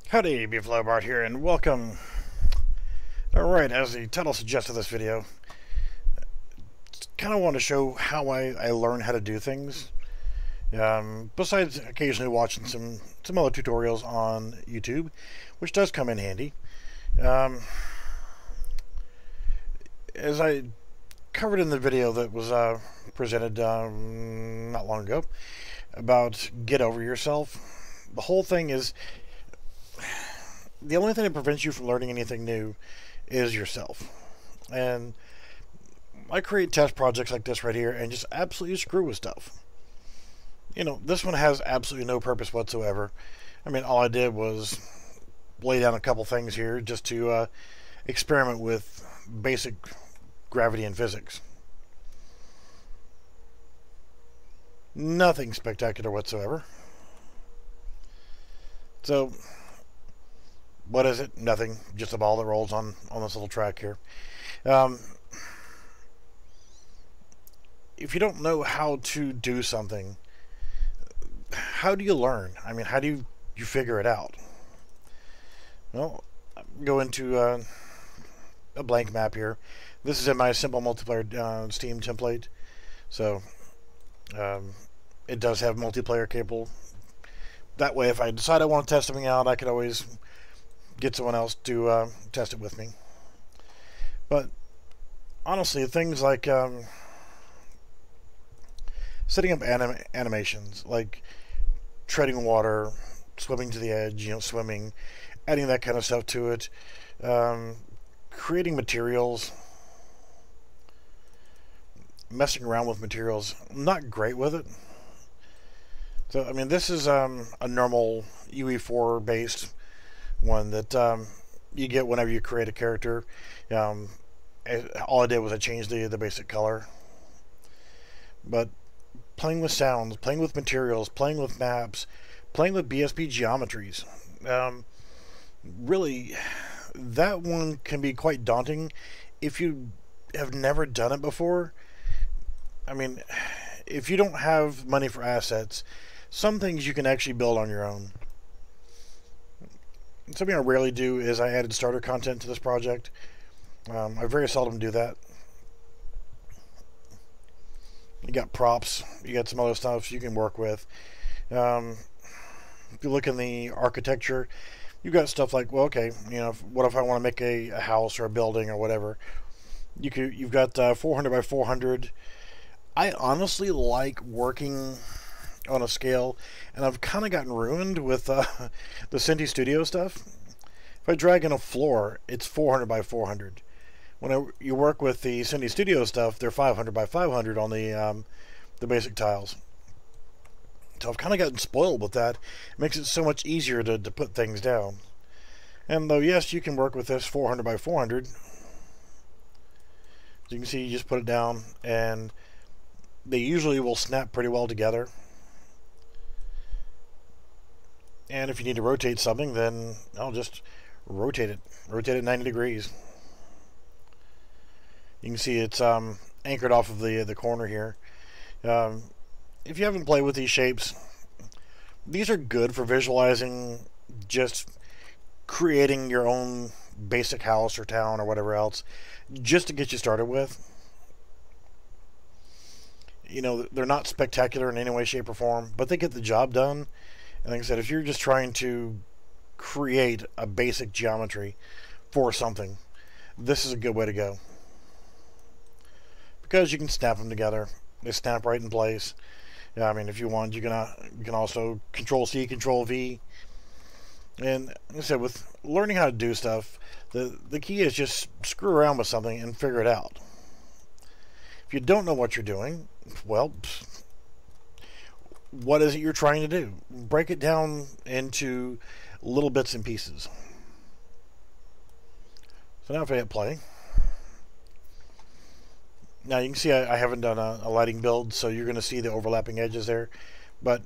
Howdy, Beeflowbart here, and welcome. Alright, as the title suggests of this video, kind of want to show how I learn how to do things. Besides occasionally watching some other tutorials on YouTube, which does come in handy. As I covered in the video that was presented not long ago about get over yourself, the whole thing is the only thing that prevents you from learning anything new is yourself. And I create test projects like this right here and just absolutely screw with stuff. You know, this one has absolutely no purpose whatsoever. I mean, all I did was lay down a couple things here just to experiment with basic gravity and physics. Nothing spectacular whatsoever. So, what is it? Nothing. Just a ball that rolls on this little track here. If you don't know how to do something, how do you learn? I mean, how do you figure it out? Well, go into a blank map here. This is in my simple multiplayer Steam template. So, it does have multiplayer capable. That way, if I decide I want to test something out, I could always get someone else to test it with me. But honestly, things like setting up animations, like treading water, swimming to the edge, swimming, adding that kind of stuff to it, creating materials, messing around with materials. I'm not great with it. So, I mean, this is a normal UE4 based one that you get whenever you create a character. All I did was I changed the basic color. But playing with sounds, playing with materials, playing with maps, playing with BSP geometries, really, that one can be quite daunting if you have never done it before. I mean, if you don't have money for assets, some things you can actually build on your own. Something I rarely do is I added starter content to this project. I very seldom do that. You got props, you got some other stuff you can work with. If you look in the architecture, you got stuff like, well, okay, what if I want to make a house or a building or whatever? You've got 400 by 400. I honestly like working on a scale, and I've kind of gotten ruined with the Cinti Studio stuff. If I drag in a floor, it's 400 by 400. When you work with the Cinti Studio stuff, they're 500 by 500 on the basic tiles. So I've kind of gotten spoiled with that. It makes it so much easier to put things down. And though, yes, you can work with this 400 by 400. As you can see, you just put it down, and they usually will snap pretty well together. And if you need to rotate something, then I'll just rotate it. Rotate it 90 degrees. You can see it's anchored off of the corner here. If you haven't played with these shapes, these are good for visualizing, just creating your own basic house or town or whatever else, just to get you started with. They're not spectacular in any way, shape, or form, but they get the job done. And like I said, if you're just trying to create a basic geometry for something, this is a good way to go. Because you can snap them together. They snap right in place. I mean, if you want, you can also Control-C, Control-V. And like I said, with learning how to do stuff, the key is just screw around with something and figure it out. If you don't know what you're doing, well, what is it you're trying to do? Break it down into little bits and pieces. So now if I hit play, now you can see I haven't done a lighting build, so you're going to see the overlapping edges there, but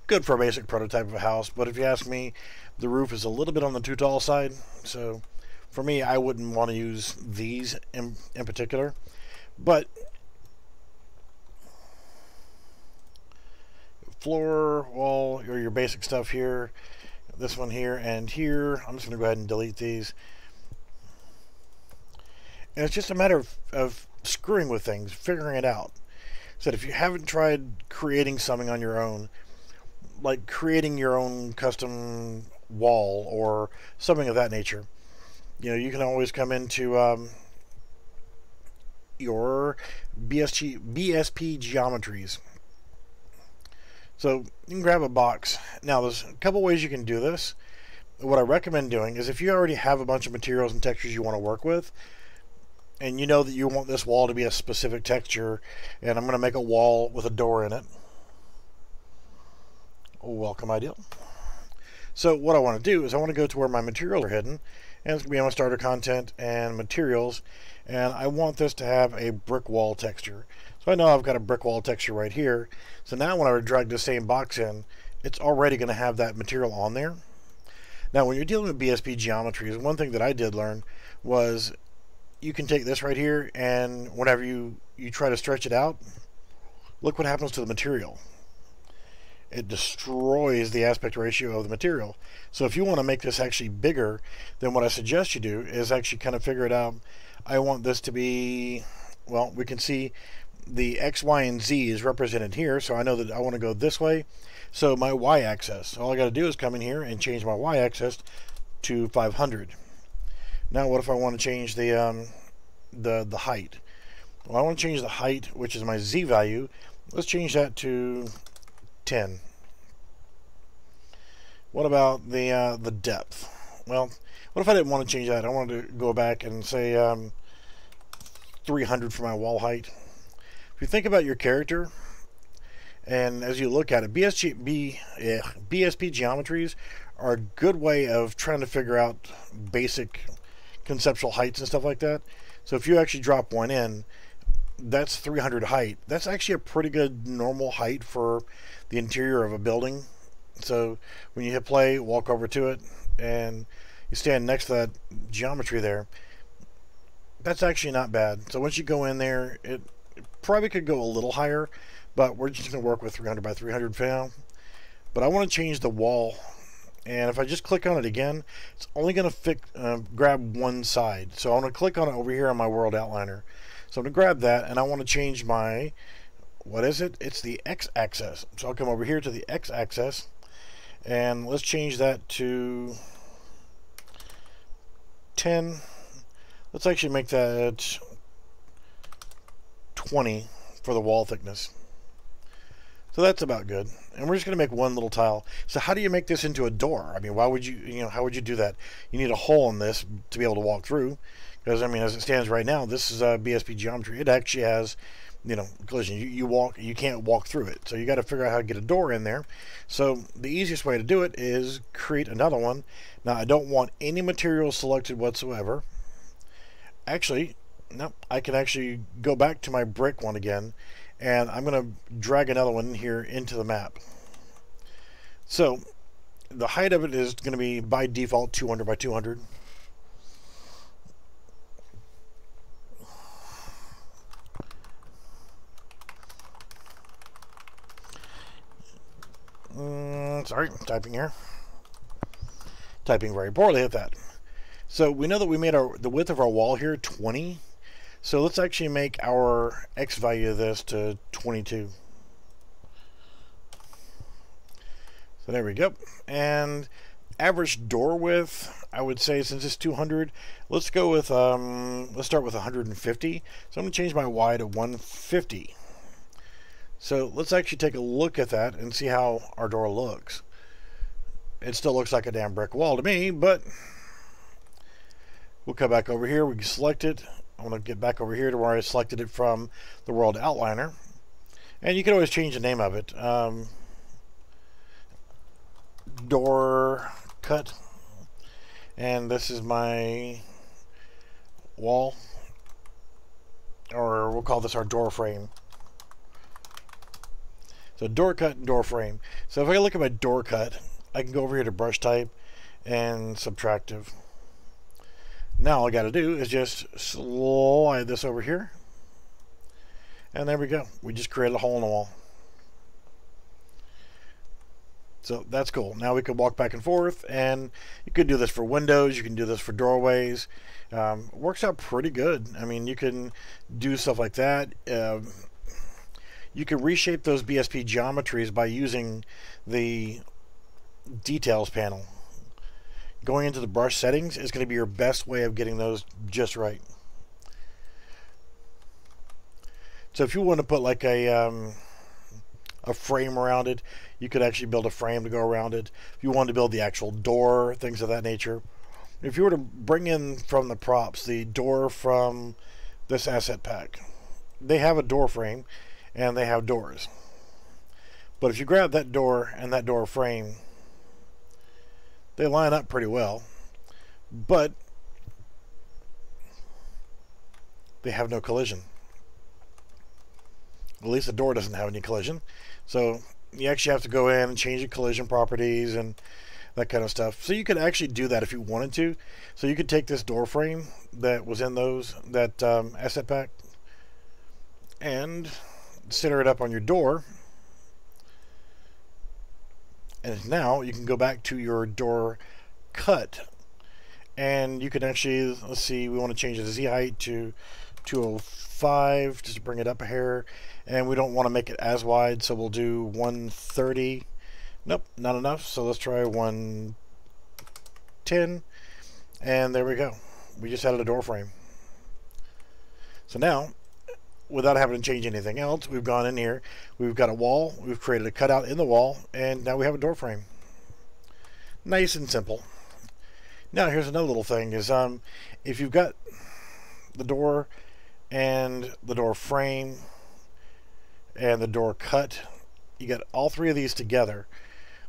good for a basic prototype of a house. But if you ask me, the roof is a little bit on the too tall side, so for me, I wouldn't want to use these in particular. But floor, wall, or your basic stuff here, this one here and here. I'm just going to go ahead and delete these. And it's just a matter of screwing with things, figuring it out. So that if you haven't tried creating something on your own, like creating your own custom wall or something of that nature, you can always come into your BSP geometries. So you can grab a box. Now there's a couple ways you can do this. What I recommend doing is if you already have a bunch of materials and textures you want to work with, and you know that you want this wall to be a specific texture, and I'm going to make a wall with a door in it. Welcome ideal. So what I want to do is I want to go to where my materials are hidden, and it's going to be on my starter content and materials, and I want this to have a brick wall texture. So I know I've got a brick wall texture right here. So now when I drag the same box in, it's already going to have that material on there. Now when you're dealing with BSP geometries, one thing that I did learn was you can take this right here, and whenever you try to stretch it out, look what happens to the material. It destroys the aspect ratio of the material. So if you want to make this actually bigger, then what I suggest you do is actually kind of figure it out. I want this to be, well, we can see the X, Y, and Z is represented here, so I know that I want to go this way. So my Y-axis, all I got to do is come in here and change my Y-axis to 500. Now what if I want to change the height? Well, I want to change the height, which is my Z value. Let's change that to 10. What about the depth? Well, what if I didn't want to change that? I wanted to go back and say 300 for my wall height. If you think about your character, and as you look at it, BSP geometries are a good way of trying to figure out basic conceptual heights and stuff like that. So if you actually drop one in, that's 300 height. That's actually a pretty good normal height for the interior of a building. So when you hit play, walk over to it, and you stand next to that geometry there, that's actually not bad. So once you go in there, it probably could go a little higher, but we're just going to work with 300 by 300 for now. But I want to change the wall, and if I just click on it again, it's only going to grab one side. So I'm going to click on it over here on my world outliner. So I'm going to grab that, and I want to change my, what is it? It's the X-axis. So I'll come over here to the X-axis, and let's change that to 10. Let's actually make that 20 for the wall thickness. So that's about good. And we're just going to make one little tile. So how do you make this into a door? I mean, why would you, how would you do that? You need a hole in this to be able to walk through. Because, I mean, as it stands right now, this is a BSP geometry. It actually has, collision. You can't walk through it. So you got to figure out how to get a door in there. So the easiest way to do it is create another one. Now, I don't want any material selected whatsoever. Actually, no, I can actually go back to my brick one again, and I'm going to drag another one here into the map. So the height of it is going to be by default 200 by 200. Sorry, I'm typing here. Typing very poorly at that. So we know that we made the width of our wall here 20. So let's actually make our X value of this to 22. So there we go. And average door width, I would say, since it's 200, let's go with, let's start with 150. So I'm going to change my Y to 150. So let's actually take a look at that and see how our door looks. It still looks like a damn brick wall to me, but we'll come back over here. We can select it. I want to get back over here to where I selected it from the world outliner. And you can always change the name of it. Door cut. And this is my wall. Or we'll call this our door frame. So door cut and door frame. So if I look at my door cut, I can go over here to brush type and subtractive. Now all I got to do is just slide this over here. And there we go. We just created a hole in the wall. So that's cool. Now we can walk back and forth, and you can do this for windows, you can do this for doorways. Works out pretty good. I mean, you can do stuff like that. You can reshape those BSP geometries by using the details panel. Going into the brush settings is going to be your best way of getting those just right. So if you want to put like a frame around it, you could actually build a frame to go around it. If you wanted to build the actual door, things of that nature. If you were to bring in from the props the door from this asset pack, they have a door frame and they have doors. But if you grab that door and that door frame, they line up pretty well, but they have no collision. At least the door doesn't have any collision. So you actually have to go in and change the collision properties and that kind of stuff. So you could actually do that if you wanted to. So you could take this door frame that was in that asset pack and center it up on your door. And now you can go back to your door cut. And you can actually, let's see, we want to change the Z height to 205 just to bring it up a hair. And we don't want to make it as wide, so we'll do 130. Nope, not enough. So let's try 110. And there we go. We just added a door frame. So now, without having to change anything else, we've gone in here. We've got a wall. We've created a cutout in the wall. And now we have a door frame. Nice and simple. Now here's another little thing is if you've got the door and the door frame and the door cut, you got all three of these together.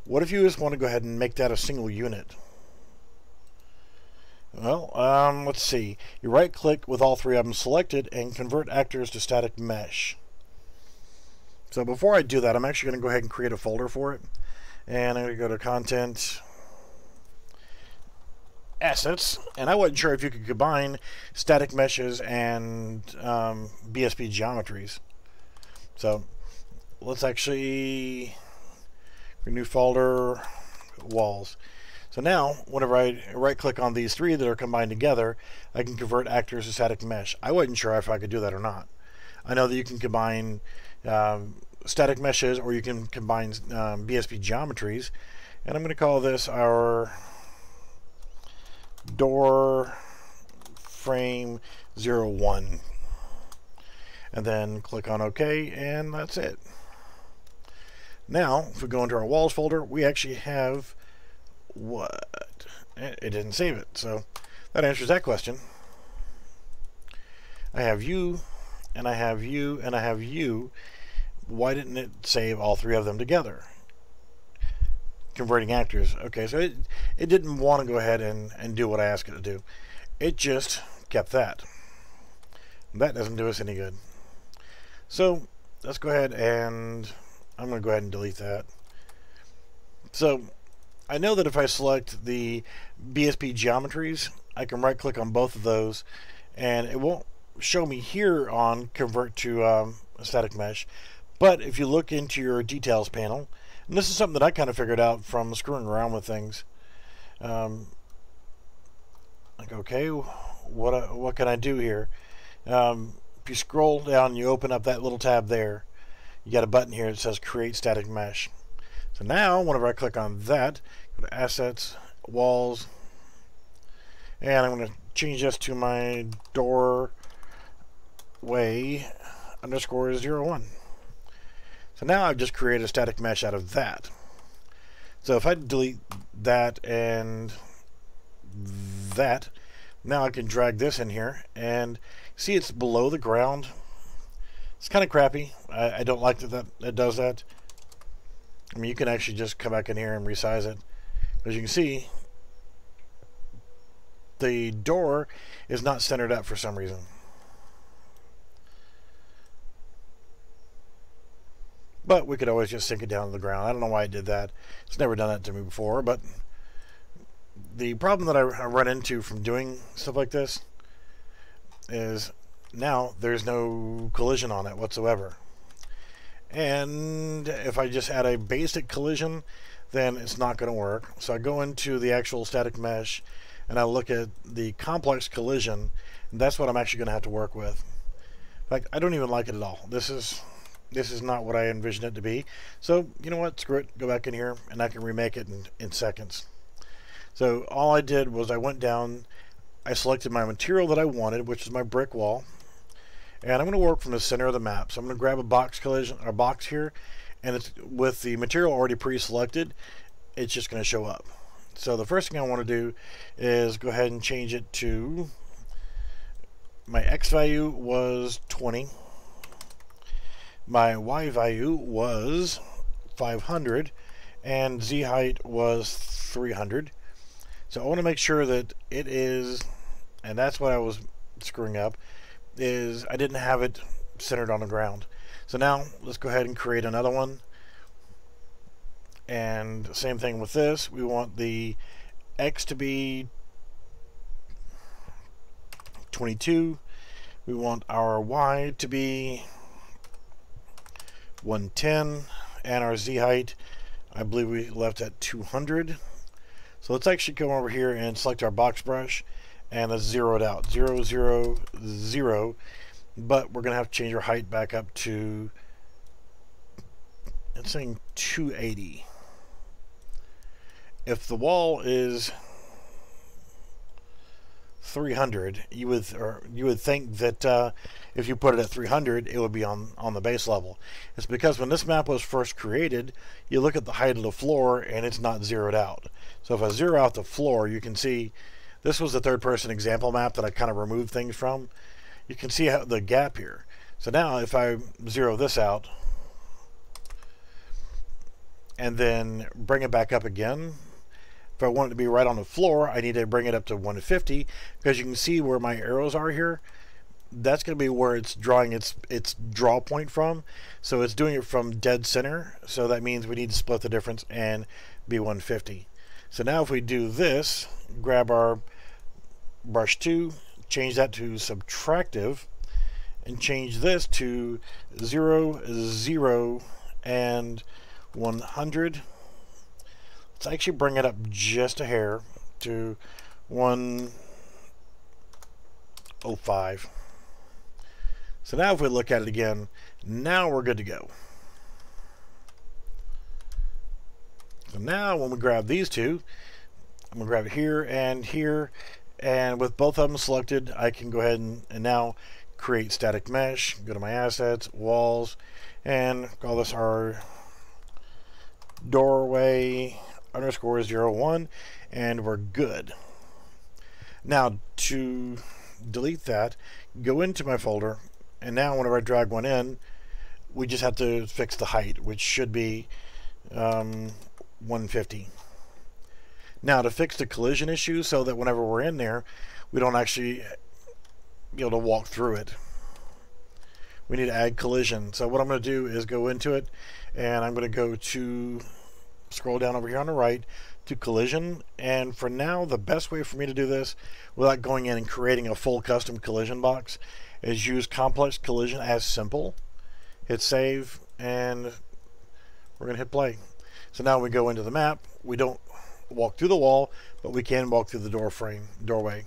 What if you just want to go ahead and make that a single unit? Well, let's see. You right click with all three of them selected and convert actors to static mesh. So before I do that, I'm actually going to go ahead and create a folder for it. And I'm going to go to content, assets, and I wasn't sure if you could combine static meshes and BSP geometries. So let's actually new folder, walls. So now whenever I right click on these three that are combined together, I can convert actors to static mesh. I wasn't sure if I could do that or not. I know that you can combine static meshes or you can combine BSP geometries, and I'm going to call this our door frame 01, and then click on OK, and that's it. Now if we go into our walls folder, we actually have what? It didn't save it, so that answers that question. I have you, and I have you, and I have you. Why didn't it save all three of them together? Converting actors. Okay, so it didn't want to go ahead and do what I asked it to do. It just kept that. That doesn't do us any good. So let's go ahead and I'm going to go ahead and delete that. So I know that if I select the BSP geometries, I can right click on both of those and it won't show me here on convert to a static mesh. But if you look into your details panel, and this is something that I kind of figured out from screwing around with things. Like, okay, what can I do here? If you scroll down, you open up that little tab there. You got a button here that says Create Static Mesh. So now, whenever I click on that, go to Assets, Walls, and I'm going to change this to my doorway _01. So now I've just created a static mesh out of that. So if I delete that and that, now I can drag this in here and see it's below the ground. It's kind of crappy. I don't like that it does that. I mean, you can actually just come back in here and resize it. As you can see, the door is not centered up for some reason. But we could always just sink it down to the ground. I don't know why I did that. It's never done that to me before. But the problem that I run into from doing stuff like this is now there's no collision on it whatsoever. And if I just add a basic collision, then it's not going to work. So I go into the actual static mesh and I look at the complex collision, and that's what I'm actually going to have to work with. In fact, I don't even like it at all. This is not what I envisioned it to be. So you know what, screw it, go back in here and I can remake it in seconds. So all I did was I went down, I selected my material that I wanted, which is my brick wall, and I'm going to work from the center of the map. So I'm going to grab a box collision, or box here, and it's with the material already pre-selected, it's just going to show up. So the first thing I want to do is go ahead and change it to, my X value was 20, my Y value was 500, and Z height was 300. So I want to make sure that it is, and that's what I was screwing up, is I didn't have it centered on the ground. So now let's go ahead and create another one. And same thing with this. We want the X to be 22. We want our Y to be 110. And our Z height, I believe we left at 200. So let's actually go over here and select our box brush and let's zero it out. 0, 0, 0. But we're going to have to change our height back up to, it's saying 280. If the wall is 300, you would think that if you put it at 300, it would be on the base level. It's because when this map was first created, you look at the height of the floor and it's not zeroed out. So if I zero out the floor, you can see this was the third-person example map that I kind of removed things from. You can see how the gap here. So now if I zero this out and then bring it back up again, if I want it to be right on the floor, I need to bring it up to 150, because you can see where my arrows are here. That's going to be where it's drawing its draw point from. So it's doing it from dead center. So that means we need to split the difference and be 150. So now if we do this, grab our brush 2, change that to subtractive, and change this to 0, 0, and 100. Let's actually bring it up just a hair to 105. So now if we look at it again, now we're good to go. So now when we grab these two, I'm going to grab it here, and with both of them selected, I can go ahead and now create static mesh, go to my assets, walls, and call this our doorway _01, and we're good. Now to delete that, go into my folder, and now whenever I drag one in, we just have to fix the height, which should be 150. Now to fix the collision issue, so that whenever we're in there, we don't actually be able to walk through it, we need to add collision. So what I'm going to do is go into it, and I'm going to go to scroll down over here on the right to collision, and for now the best way for me to do this without going in and creating a full custom collision box is use complex collision as simple, hit save, and we're going to hit play. So now we go into the map, we don't walk through the wall, but we can walk through the doorway.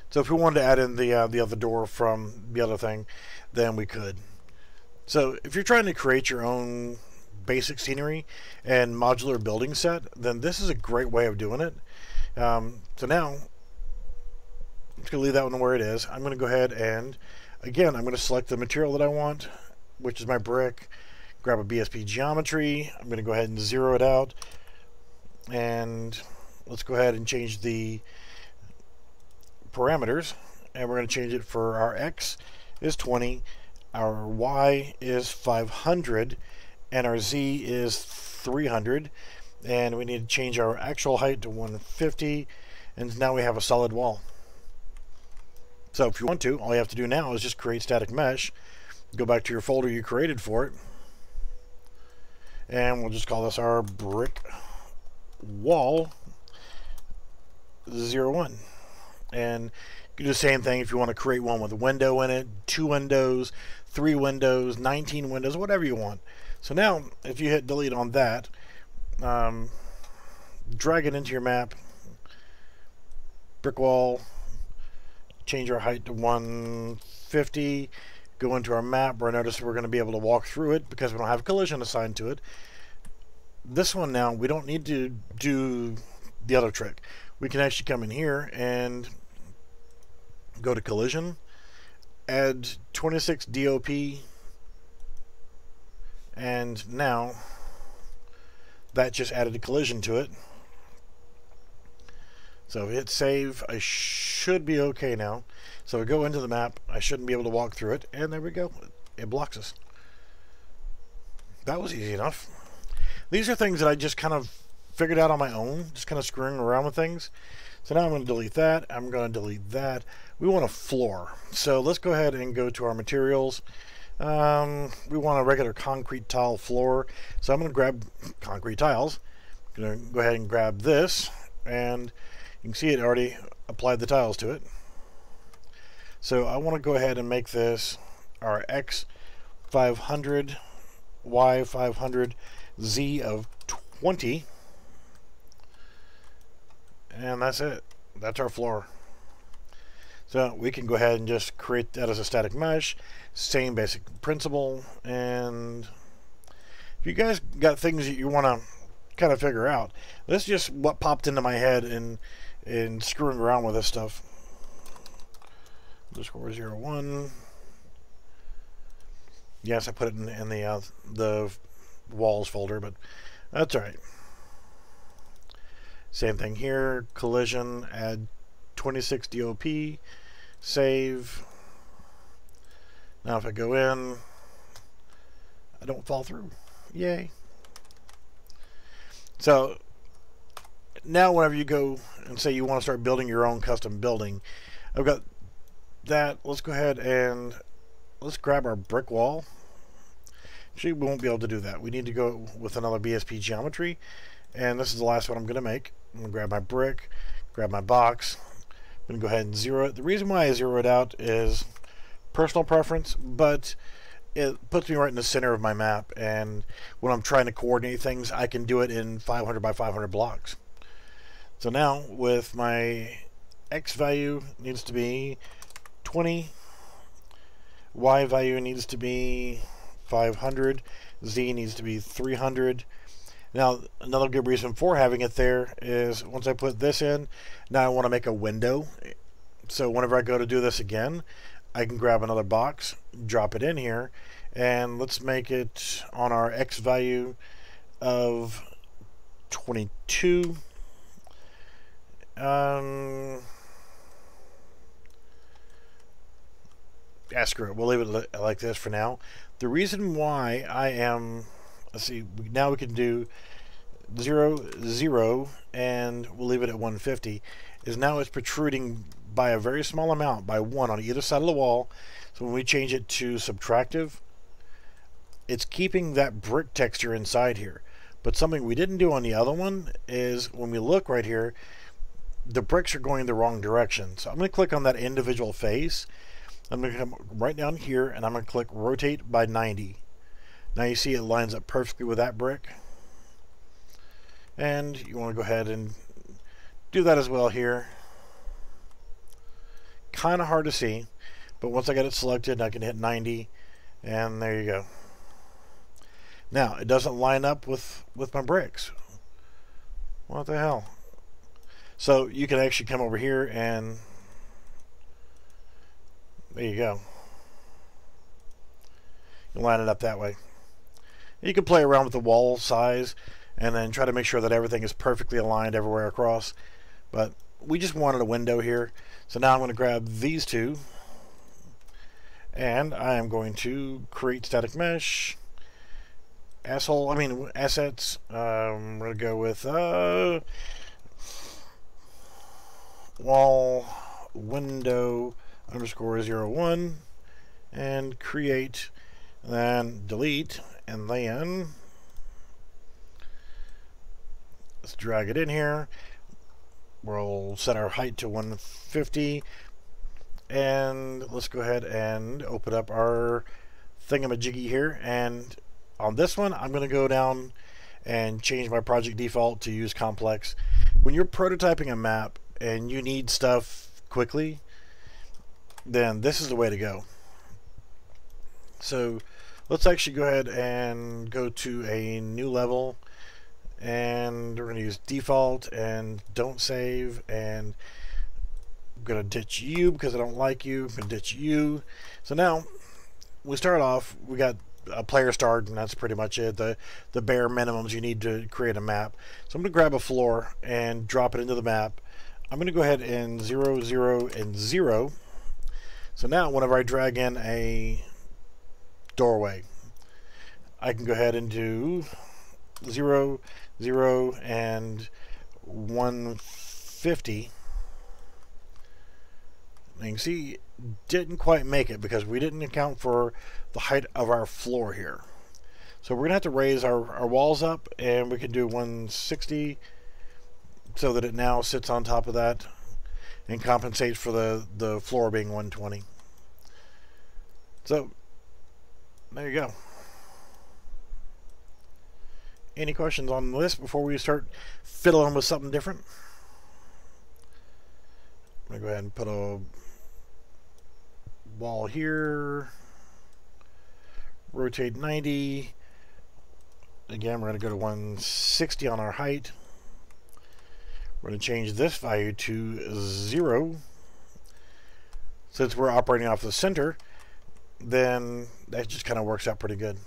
So if we wanted to add in the other door from the other thing, then we could. So if you're trying to create your own basic scenery and modular building set, then this is a great way of doing it. So now I'm just going to leave that one where it is. I'm going to go ahead and again I'm going to select the material that I want, which is my brick, grab a BSP geometry. I'm going to go ahead and zero it out, and let's go ahead and change the parameters, and we're going to change it for our X is 20, our Y is 500, and our Z is 300, and we need to change our actual height to 150, and now we have a solid wall. So if you want to, all you have to do now is just create static mesh, go back to your folder you created for it, and we'll just call this our brick wall 01. And you can do the same thing if you want to create one with a window in it, 2 windows, 3 windows, 19 windows, whatever you want. So now if you hit delete on that, drag it into your map, brick wall, change our height to 150, go into our map where I notice we're going to be able to walk through it because we don't have collision assigned to it. This one now, we don't need to do the other trick. We can actually come in here and go to collision, add 26 DOP, and now that just added a collision to it. So hit save. I should be okay now. So we go into the map. I shouldn't be able to walk through it, and there we go. It blocks us. That was easy enough. These are things that I just kind of figured out on my own, just kind of screwing around with things. So now I'm going to delete that. I'm going to delete that. We want a floor. So let's go ahead and go to our materials. We want a regular concrete tile floor. So I'm going to grab concrete tiles. I'm going to go ahead and grab this, and you can see it already applied the tiles to it. So I want to go ahead and make this our X 500, Y 500, Z of 20, and that's it. That's our floor. So we can go ahead and just create that as a static mesh. Same basic principle. And if you guys got things that you want to kind of figure out, this is just what popped into my head in screwing around with this stuff. Underscore 01. Yes, I put it in the walls folder, but that's all right. Same thing here. Collision, add 26 DOP, save. Now if I go in, I don't fall through. Yay. So now whenever you go and say you want to start building your own custom building, I've got that. Let's go ahead and let's grab our brick wall. Actually, we won't be able to do that. We need to go with another BSP geometry, and this is the last one I'm going to make. I'm going to grab my brick, grab my box. I'm going to go ahead and zero it. The reason why I zero it out is personal preference, but it puts me right in the center of my map, and when I'm trying to coordinate things, I can do it in 500 by 500 blocks. So now with my X value needs to be 20, Y value needs to be 500, Z needs to be 300. Now another good reason for having it there is once I put this in, now I want to make a window. So whenever I go to do this again, I can grab another box, drop it in here, and let's make it on our X value of 22. Yeah, screw it. We'll leave it like this for now. The reason why I am, let's see, now we can do 0, 0, and we'll leave it at 150, is now it's protruding by a very small amount, by 1 on either side of the wall. So when we change it to subtractive, it's keeping that brick texture inside here. But something we didn't do on the other one is when we look right here, the bricks are going the wrong direction. So I'm going to click on that individual face. I'm going to come right down here and I'm going to click rotate by 90. Now you see it lines up perfectly with that brick. And you want to go ahead and do that as well here. Kind of hard to see, but once I get it selected, I can hit 90, and there you go. Now it doesn't line up with my bricks. What the hell? So you can actually come over here and there you go. You line it up that way. You can play around with the wall size and then try to make sure that everything is perfectly aligned everywhere across. But we just wanted a window here. So now I'm going to grab these two and I am going to create static mesh. Assets. I'm going to go with wall window underscore 01 and create, and then delete, and then let's drag it in here. We'll set our height to 150 and let's go ahead and open up our thingamajiggy here, and on this one I'm going to go down and change my project default to use complex. When you're prototyping a map and you need stuff quickly, then this is the way to go. So let's actually go ahead and go to a new level, and we're going to use default and don't save, and I'm going to ditch you because I don't like you. I'm going to ditch you. So now we start off, we got a player start, and that's pretty much it, the bare minimums you need to create a map. So I'm going to grab a floor and drop it into the map. I'm going to go ahead and 0, 0, and 0. So now whenever I drag in a doorway, I can go ahead and do 0, 0, and 150. And you can see didn't quite make it because we didn't account for the height of our floor here. So we're going to have to raise our walls up, and we can do 160 so that it now sits on top of that and compensates for the floor being 120. So there you go. Any questions on this before we start fiddling with something different? I'm going to go ahead and put a wall here. Rotate 90. Again, we're going to go to 160 on our height. We're going to change this value to 0. Since we're operating off the center, then that just kind of works out pretty good.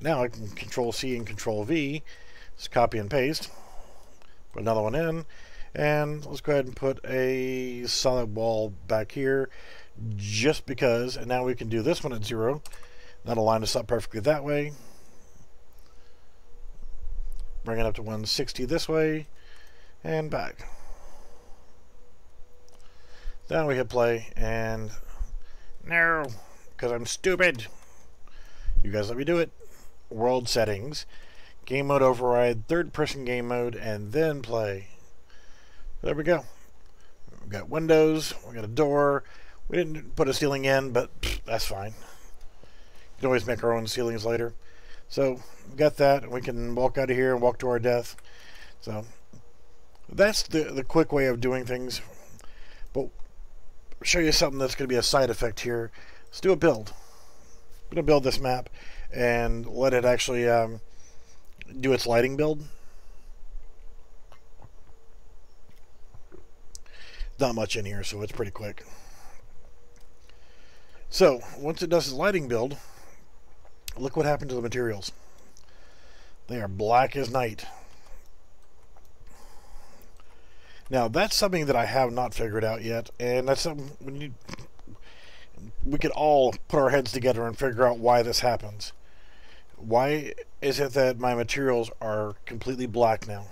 Now I can Control C and Control V. Just copy and paste. Put another one in. And let's go ahead and put a solid wall back here just because. And now we can do this one at 0. That'll line us up perfectly that way. Bring it up to 160 this way and back. Then we hit play, and no, because I'm stupid. You guys let me do it. World settings, game mode override, third person game mode, and then play. There we go. We've got windows, we got a door. We didn't put a ceiling in, but that's fine. We can always make our own ceilings later. So we got that, and we can walk out of here and walk to our death. So that's the quick way of doing things. But I'll show you something that's going to be a side effect here. Let's do a build. I'm going to build this map and let it actually do its lighting build. Not much in here, so it's pretty quick. So once it does its lighting build, look what happened to the materials. They are black as night. Now that's something that I have not figured out yet, and that's something we could all put our heads together and figure out why this happens. Why is it that my materials are completely black now?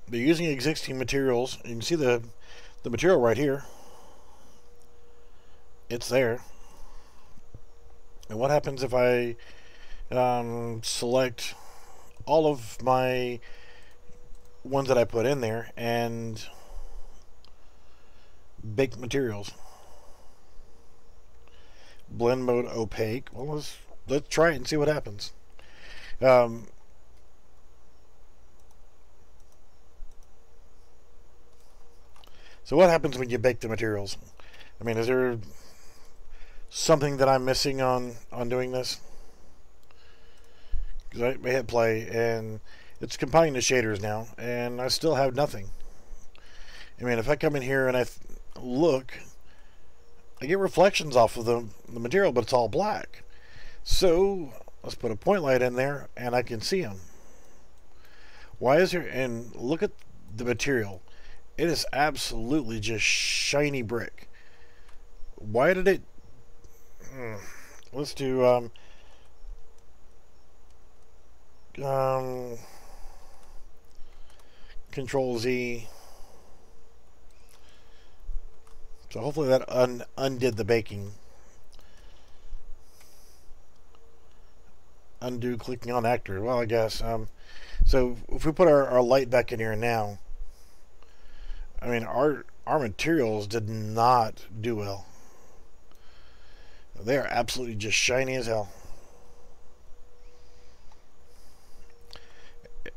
They're using existing materials. You can see the material right here. It's there. And what happens if I select all of my ones that I put in there and bake materials? Blend mode opaque. Well, let's try it and see what happens. So what happens when you bake the materials? I mean, is there something that I'm missing on doing this? Because I hit play and it's compiling the shaders now, and I still have nothing. I mean, if I come in here and I look, I get reflections off of the material, but it's all black. So let's put a point light in there and I can see them. Why is there? And look at the material. It is absolutely just shiny brick. Why did it? Let's do Control Z. So hopefully that undid the baking. Undo clicking on actor. Well, I guess. So if we put our light back in here now, I mean, our materials did not do well. They are absolutely just shiny as hell.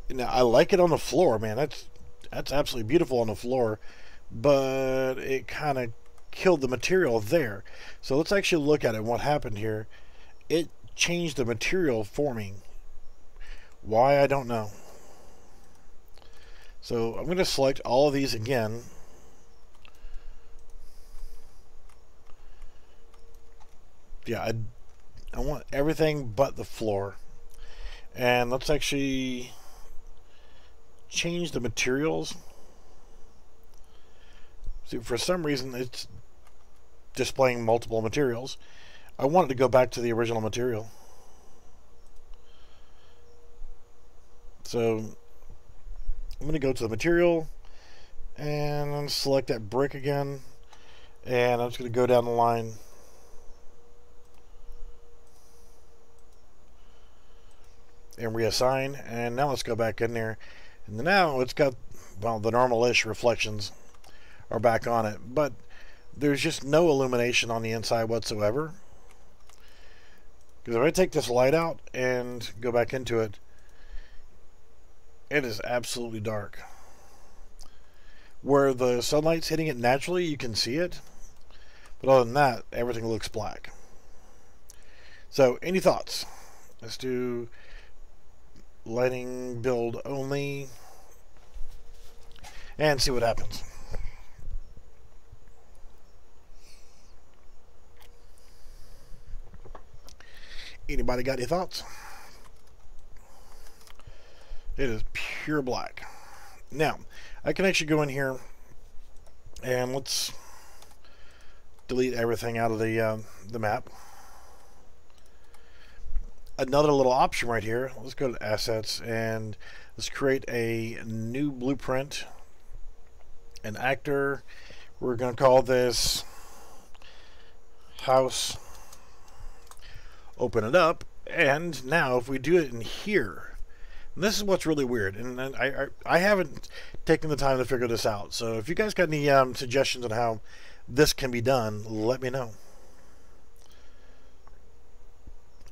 Now I like it on the floor, man. That's absolutely beautiful on the floor, but it kind of killed the material there. So let's actually look at it. What happened here? It changed the material forming. Why, I don't know. So I'm going to select all of these again. Yeah, I want everything but the floor. And let's actually change the materials. See, for some reason it's displaying multiple materials. I want it to go back to the original material. So I'm going to go to the material and select that brick again, and I'm just going to go down the line and reassign. And now let's go back in there, and now it's got, well, the normal-ish reflections are back on it, but there's just no illumination on the inside whatsoever. Because if I take this light out and go back into it, it is absolutely dark. Where the sunlight's hitting it naturally, you can see it, but other than that, everything looks black. So, any thoughts? Let's do lighting build only and see what happens. Anybody got any thoughts? It is pure black. Now, I can actually go in here and let's delete everything out of the map. Another little option right here. Let's go to assets and let's create a new blueprint. An actor. We're going to call this house. Open it up, and now if we do it in here, and this is what's really weird, and I haven't taken the time to figure this out. So if you guys got any suggestions on how this can be done, let me know.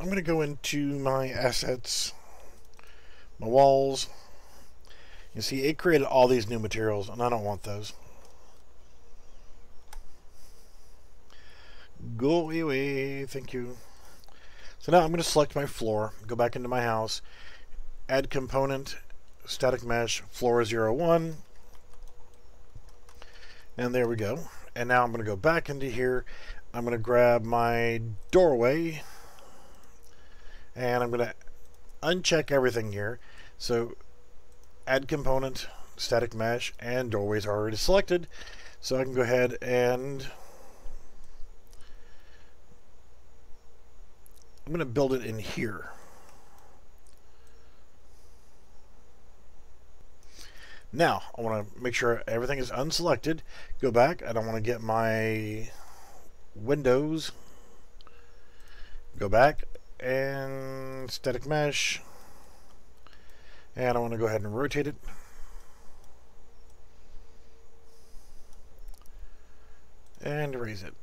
I'm going to go into my assets, my walls. You see, it created all these new materials, and I don't want those. Go away, thank you. So now I'm going to select my floor, go back into my house, add component, static mesh, floor 01, and there we go. And now I'm going to go back into here. I'm going to grab my doorway, and I'm going to uncheck everything here. So add component, static mesh, and doorways are already selected. So I can go ahead and I'm going to build it in here. Now, I want to make sure everything is unselected. Go back. I don't want to get my windows. Go back and static mesh. And I want to go ahead and rotate it. And erase it.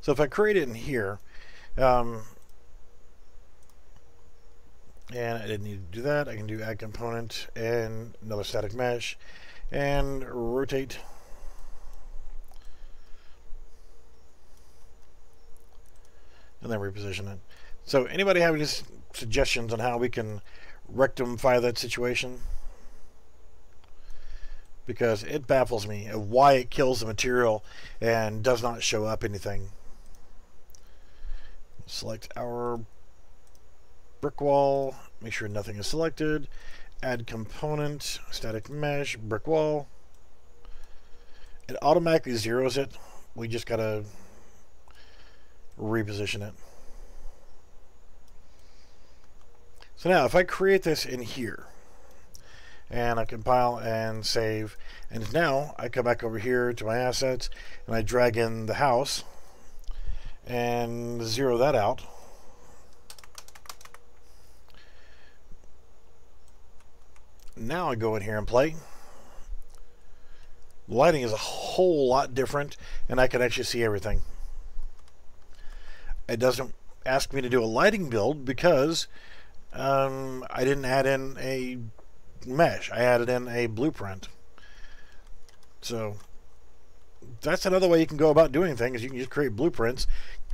So if I create it in here, and I didn't need to do that, I can do add component and another static mesh and rotate. And then reposition it. So anybody have any suggestions on how we can rectify that situation? Because it baffles me of why it kills the material and does not show up anything. Select our brick wall, make sure nothing is selected, add component, static mesh, brick wall. It automatically zeroes it. We just gotta reposition it. So now if I create this in here and I compile and save, and now I come back over here to my assets and I drag in the house and zero that out. Now I go in here and play. The lighting is a whole lot different, and I can actually see everything. It doesn't ask me to do a lighting build because I didn't add in a mesh. I added in a blueprint. So that's another way you can go about doing things. You can just create blueprints,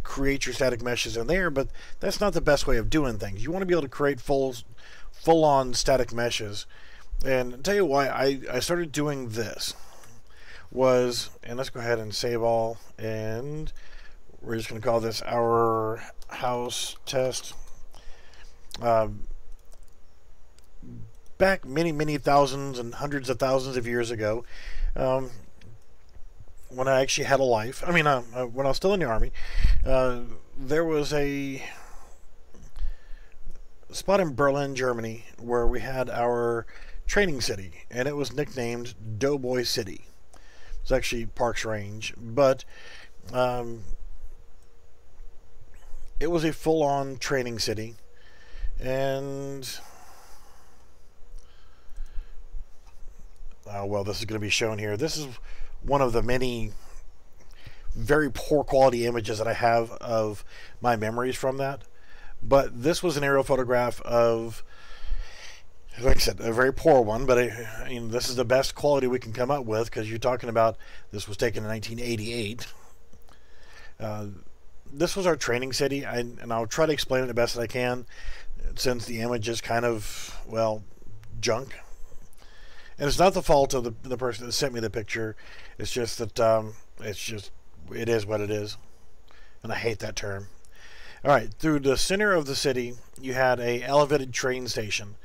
create your static meshes in there, but that's not the best way of doing things. You want to be able to create full-on static meshes. And I'll tell you why I started doing this was, and let's go ahead and save all, and we're just going to call this our house test. Back many thousands and hundreds of thousands of years ago, when I actually had a life, when I was still in the Army, there was a spot in Berlin, Germany, where we had our training city, and it was nicknamed Doughboy City. It's actually Parks Range, but it was a full-on training city, and well, this is going to be shown here. This is one of the many very poor quality images that I have of my memories from that. But this was an aerial photograph of, like I said, a very poor one, but this is the best quality we can come up with, because you're talking about, this was taken in 1988. This was our training city, and I'll try to explain it the best that I can, since the image is kind of, well, junk. And it's not the fault of the person that sent me the picture. It's just that it is what it is, and I hate that term. All right, through the center of the city, you had a elevated train station.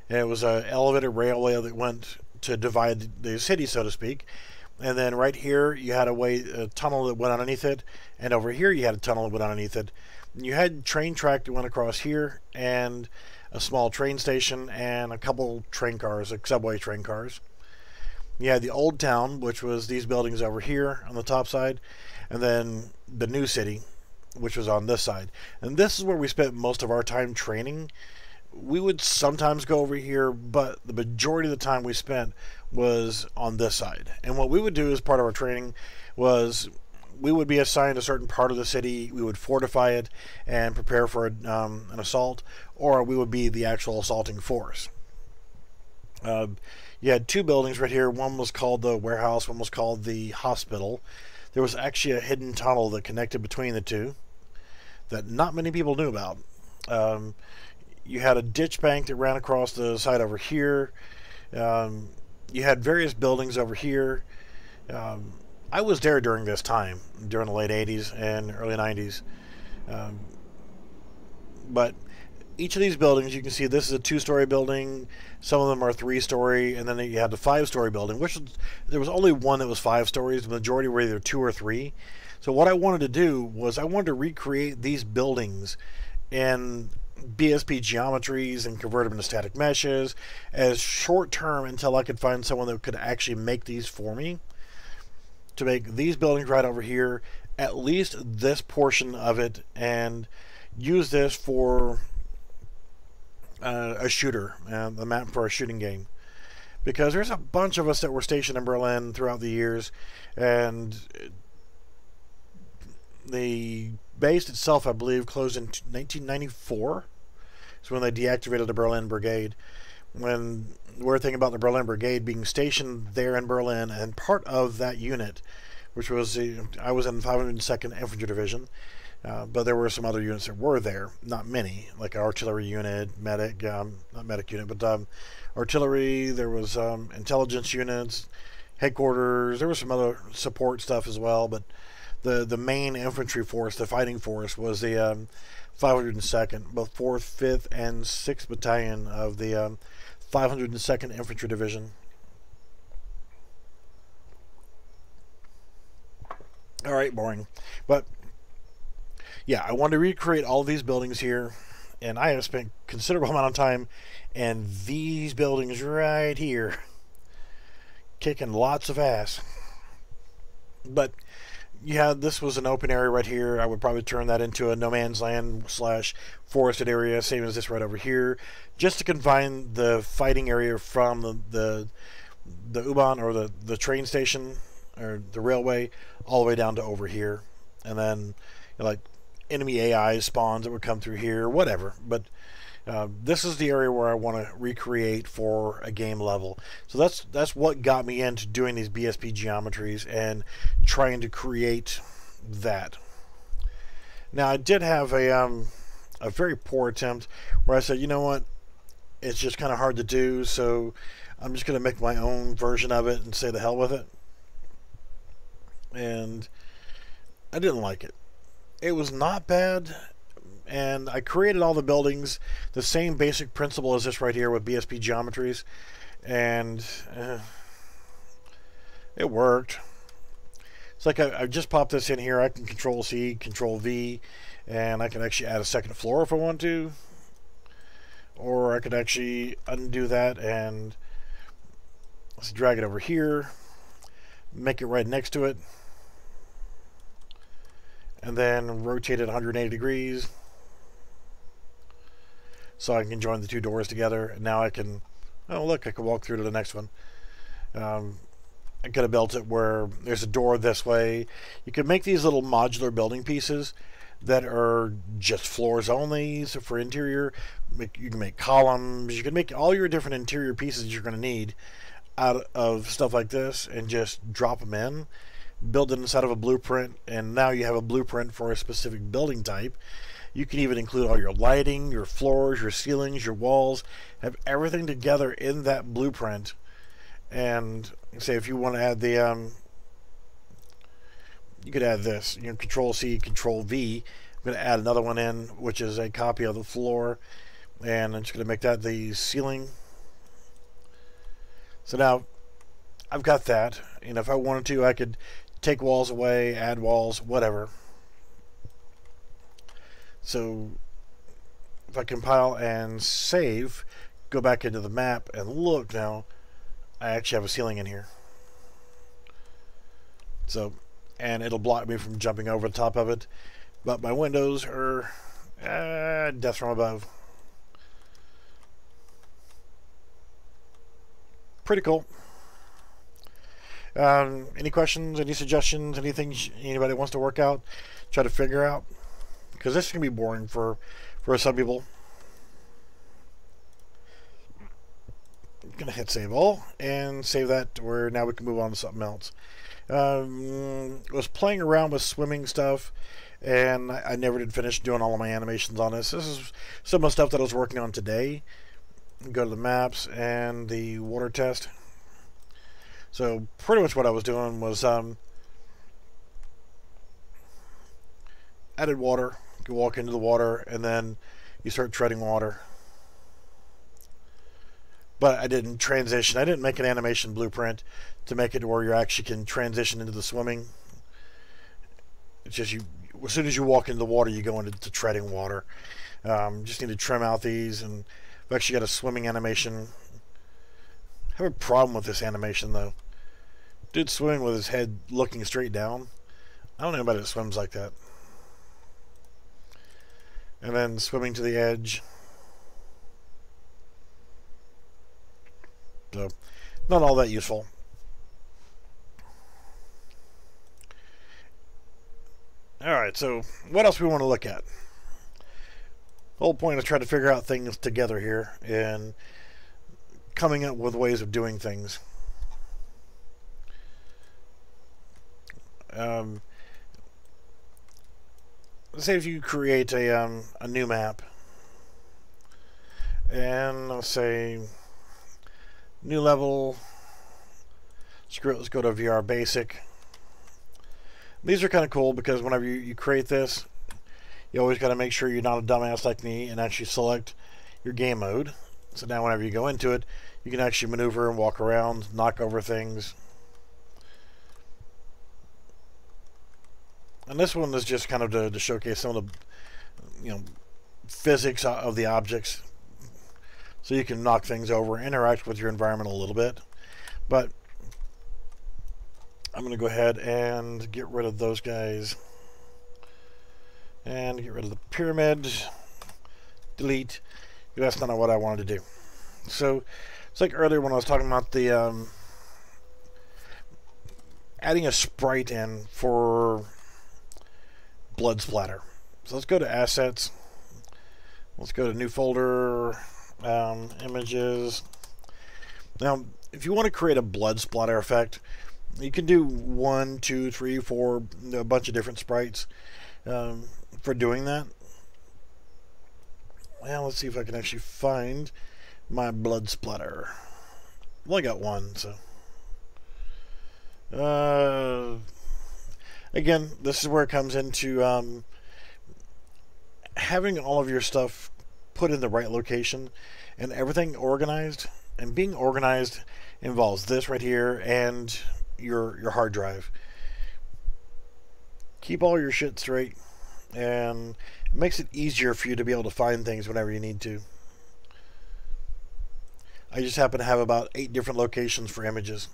And it was an elevated railway that went to divide the city, so to speak. And then right here, you had a tunnel that went underneath it, and over here, you had a tunnel that went underneath it. And you had train track that went across here, and a small train station, and a couple train cars, like subway train cars. You had the old town, which was these buildings over here on the top side, and then the new city, which was on this side. And this is where we spent most of our time training. We would sometimes go over here, but the majority of the time we spent was on this side. And what we would do as part of our training was we would be assigned a certain part of the city, we would fortify it and prepare for an assault, or we would be the actual assaulting force. You had two buildings right here. One was called the warehouse, one was called the hospital. There was actually a hidden tunnel that connected between the two that not many people knew about. You had a ditch bank that ran across the side over here. You had various buildings over here. I was there during this time, during the late 80s and early 90s. But each of these buildings, you can see this is a 2-story building. Some of them are 3-story, and then you had the 5-story building, which there was only one that was 5 stories. The majority were either 2 or 3. So what I wanted to do was I wanted to recreate these buildings in BSP geometries and convert them into static meshes as short term until I could find someone that could actually make these for me, to make these buildings right over here, at least this portion of it, and use this for a shooter, the map for a shooting game. Because there's a bunch of us that were stationed in Berlin throughout the years, and the base itself, I believe, closed in 1994. It's when they deactivated the Berlin Brigade. When the weird thing about the Berlin Brigade being stationed there in Berlin, and part of that unit, which was I was in 502nd Infantry Division, but there were some other units that were there, not many, like an artillery unit, medic, not medic unit, but artillery. There was intelligence units, headquarters. There was some other support stuff as well, but the main infantry force, the fighting force, was the 502nd, both 4th, 5th, and 6th Battalion of the 502nd Infantry Division. Alright, boring. But, yeah, I wanted to recreate all these buildings here, and I have spent a considerable amount of time in these buildings right here, kicking lots of ass. But yeah, this was an open area right here. I would probably turn that into a no man's land / forested area, same as this right over here, just to confine the fighting area from the the U-Bahn or the train station or the railway all the way down to over here, and then like enemy AI spawns that would come through here, whatever. But this is the area where I want to recreate for a game level. So that's what got me into doing these BSP geometries and trying to create that. Now I did have a very poor attempt where I said, you know what, it's just kind of hard to do, so I'm just going to make my own version of it and say the hell with it. And I didn't like it. It was not bad, and I created all the buildings the same basic principle as this right here with BSP geometries, and it worked. It's like I just popped this in here. I can Control C, Control V, and I can actually add a second floor if I want to, or I could actually undo that and let's drag it over here, make it right next to it, and then rotate it 180 degrees so I can join the two doors together. And now I can, oh look, I can walk through to the next one. I could have built it where there's a door this way. You can make these little modular building pieces that are just floors only. So for interior, you can make columns. You can make all your different interior pieces you're going to need out of stuff like this and just drop them in, build it inside of a blueprint, and now you have a blueprint for a specific building type. You can even include all your lighting, your floors, your ceilings, your walls, have everything together in that blueprint. And say if you want to add the you could add this, you know, Control C, Control V. I'm going to add another one in, which is a copy of the floor, and I'm just going to make that the ceiling. So now I've got that, and if I wanted to, I could take walls away, add walls, whatever. So if I compile and save, go back into the map and look now, I actually have a ceiling in here. So, and it'll block me from jumping over the top of it, but my windows are death from above. Pretty cool. Any questions, any suggestions, anything anybody wants to work out, try to figure out? Because this can be boring for some people. I'm gonna hit save all and save that to where now we can move on to something else. I was playing around with swimming stuff, and I never did finish doing all of my animations on this. This is some of the stuff that I was working on today. Go to the maps and the water test. So pretty much what I was doing was added water. You walk into the water and then you start treading water. But I didn't transition. I didn't make an animation blueprint to make it where you actually can transition into the swimming. It's just you, as soon as you walk into the water, you go into treading water. Just need to trim out these, and I've actually got a swimming animation. I have a problem with this animation though. Dude swimming with his head looking straight down. I don't know anybody that swims like that. And then swimming to the edge. So, not all that useful. Alright, so what else we want to look at? The whole point is trying to figure out things together here and coming up with ways of doing things. Let's say if you create a new map, and let's say new level, screw it, let's go to VR basic. These are kind of cool because whenever you create this, you always got to make sure you're not a dumbass like me and actually select your game mode. So now whenever you go into it, you can actually maneuver and walk around, knock over things. And this one is just kind of to showcase some of the, physics of the objects. So you can knock things over, interact with your environment a little bit. But I'm going to go ahead and get rid of those guys. And get rid of the pyramid. Delete. That's not what I wanted to do. So it's like earlier when I was talking about the adding a sprite in for blood splatter. So let's go to assets. Let's go to new folder, images. Now, if you want to create a blood splatter effect, you can do 1, 2, 3, 4, a bunch of different sprites for doing that. Well, let's see if I can actually find my blood splatter. I've only got one, so. Again, this is where it comes into having all of your stuff put in the right location and everything organized. And being organized involves this right here and your hard drive. Keep all your shit straight, and it makes it easier for you to be able to find things whenever you need to. I just happen to have about 8 different locations for images.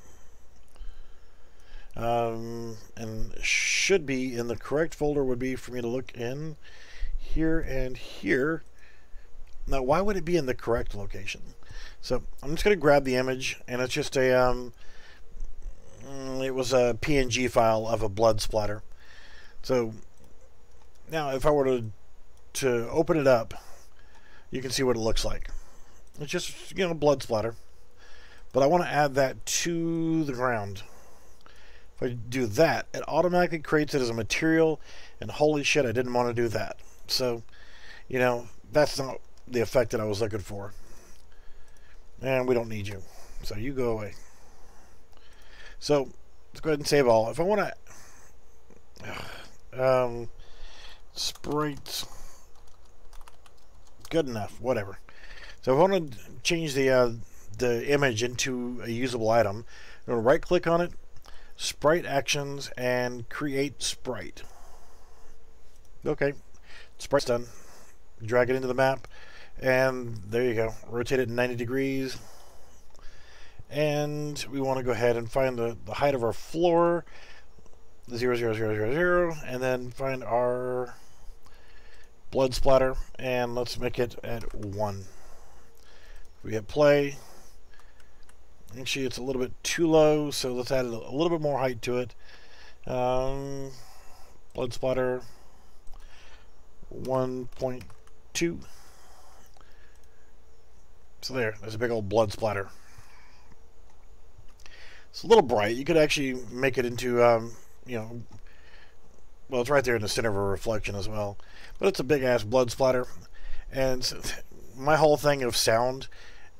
And should be in the correct folder would be for me to look in here and here. Now, why would it be in the correct location? So I'm just going to grab the image, and it's just a it was a PNG file of a blood splatter. So now if I were to open it up, you can see what it looks like. It's just, you know, blood splatter. But I want to add that to the ground. If I do that, it automatically creates it as a material, and holy shit, I didn't want to do that. So, you know, that's not the effect that I was looking for. And we don't need you. So you go away. So let's go ahead and save all. If I want to sprites, good enough, whatever. So if I want to change the image into a usable item, I'm going to right click on it, sprite actions, and create sprite. Okay, sprite's done. Drag it into the map, and there you go. Rotate it 90 degrees. And we want to go ahead and find the height of our floor, 0, 0, 0, 0, 0, and then find our blood splatter, and let's make it at 1. We hit play. Actually, it's a little bit too low, so let's add a little bit more height to it. Blood splatter 1.2. So there's a big old blood splatter. It's a little bright. You could actually make it into, you know, well, it's right there in the center of a reflection as well. But it's a big ass blood splatter. And so, my whole thing of sound,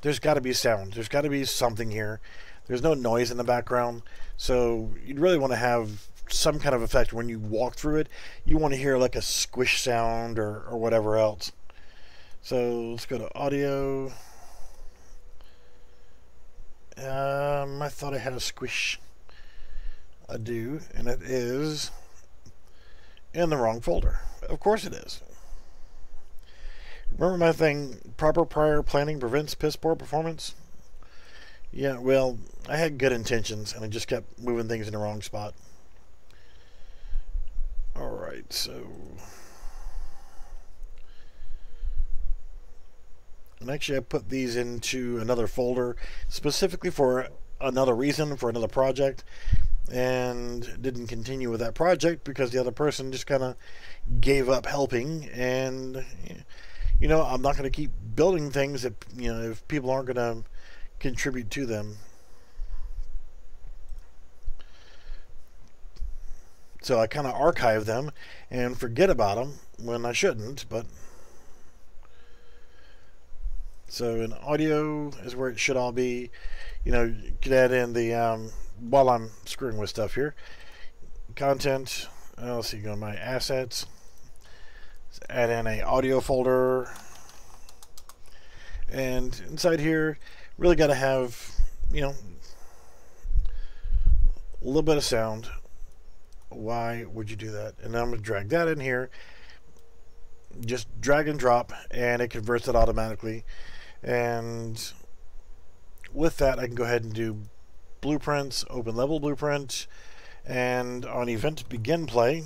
there's got to be sound. There's got to be something here. There's no noise in the background. So you'd really want to have some kind of effect when you walk through it. You want to hear like a squish sound or whatever else. So let's go to audio. I thought I had a squish. I do, and it is in the wrong folder. Of course it is. Remember my thing, proper prior planning prevents piss poor performance? Yeah, well, I had good intentions, and I just kept moving things in the wrong spot. Alright, so... And actually I put these into another folder specifically for another reason, for another project, and didn't continue with that project because the other person just kind of gave up helping. And you know, I'm not going to keep building things that, you know, if people aren't going to contribute to them. So I kind of archive them and forget about them when I shouldn't. But so in audio is where it should all be. You know, you could add in the while I'm screwing with stuff here, content. Let's see, go to my assets. Let's add in a audio folder, and inside here, really got to have, you know, a little bit of sound. Why would you do that? And then I'm going to drag that in here. Just drag and drop, and it converts it automatically. And with that, I can go ahead and do blueprints, open level blueprint, and on event begin play,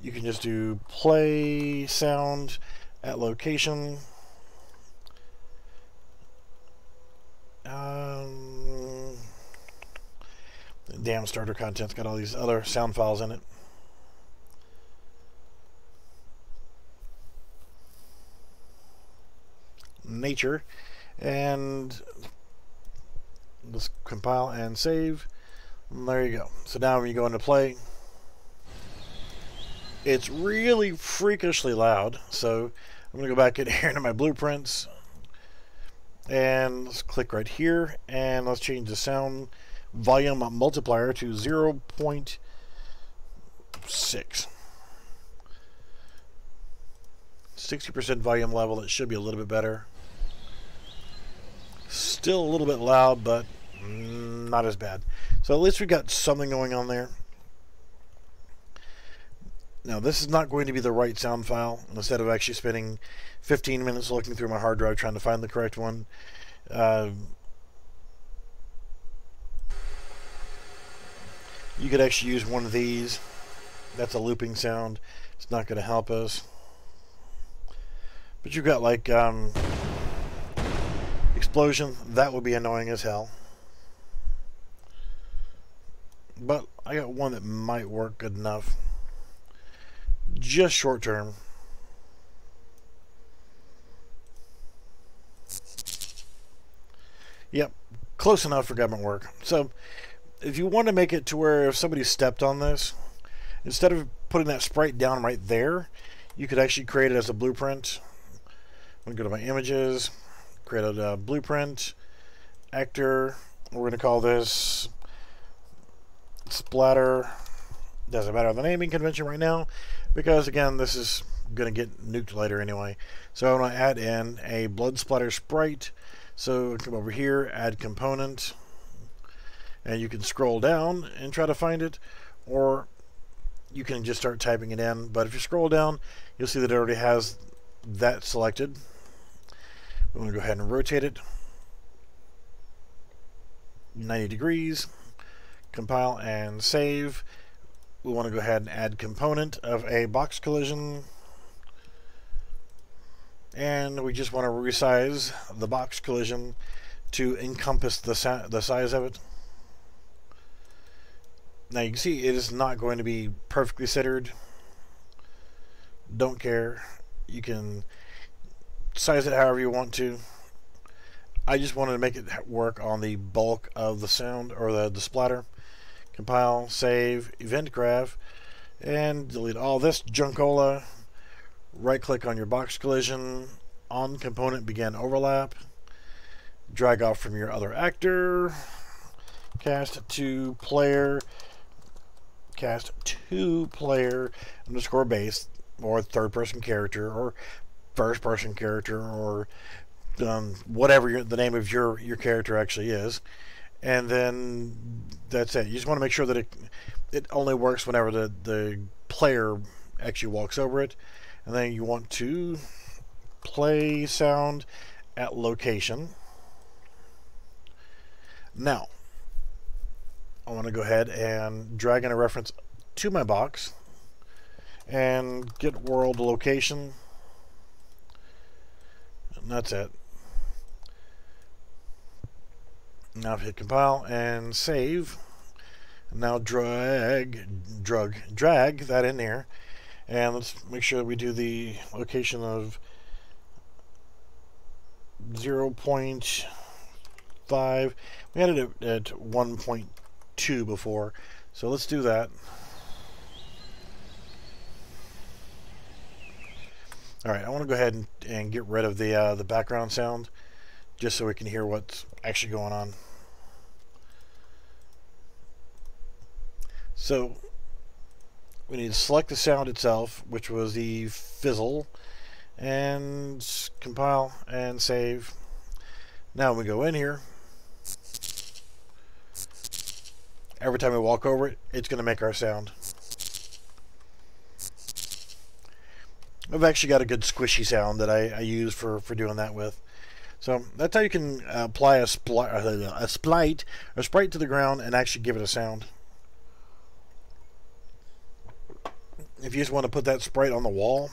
you can just do play sound at location. Damn starter content's got all these other sound files in it. Nature, and let's compile and save. And there you go. So now when you go into play, it's really freakishly loud. So I'm going to go back in here into my blueprints, and let's click right here, and let's change the sound volume multiplier to 0.6. 60% volume level. It should be a little bit better. Still a little bit loud, but not as bad. So at least we got something going on there. Now this is not going to be the right sound file. Instead of actually spending 15 minutes looking through my hard drive trying to find the correct one, you could actually use one of these. That's a looping sound. It's not going to help us. But you've got like explosion. That would be annoying as hell. But I got one that might work good enough. Just short term. Yep, close enough for government work. So if you want to make it to where if somebody stepped on this, instead of putting that sprite down right there, you could actually create it as a blueprint. I'm going to go to my images, create a blueprint, actor. We're going to call this splatter. Doesn't matter the naming convention right now, because again, this is going to get nuked later anyway. So I want to add in a blood splatter sprite. So come over here, add component, and you can scroll down and try to find it, or you can just start typing it in. But if you scroll down, you'll see that it already has that selected. We want to go ahead and rotate it 90 degrees, compile and save. We want to go ahead and add component of a box collision, and we just want to resize the box collision to encompass the size of it. Now you can see it is not going to be perfectly centered. Don't care. You can size it however you want to. I just wanted to make it work on the bulk of the sound, or the splatter. Compile, save, event graph, and delete all this junkola. Right click on your box collision, on component, begin overlap, drag off from your other actor, cast to player underscore base, or third person character, or first person character, or whatever the name of your character actually is. And then that's it. You just want to make sure that it only works whenever the player actually walks over it. And then you want to play sound at location. Now, I want to go ahead and drag in a reference to my box and get world location. And that's it. Now hit compile and save. Now drag that in there, and let's make sure that we do the location of 0.5. We had it at 1.2 before, so let's do that. All right, I want to go ahead and get rid of the background sound, just so we can hear what's actually going on. So we need to select the sound itself, which was the fizzle, and compile and save. Now we go in here. Every time we walk over it, it's going to make our sound. I've actually got a good squishy sound that I use for doing that with. So that's how you can apply a sprite to the ground and actually give it a sound. If you just want to put that sprite on the wall,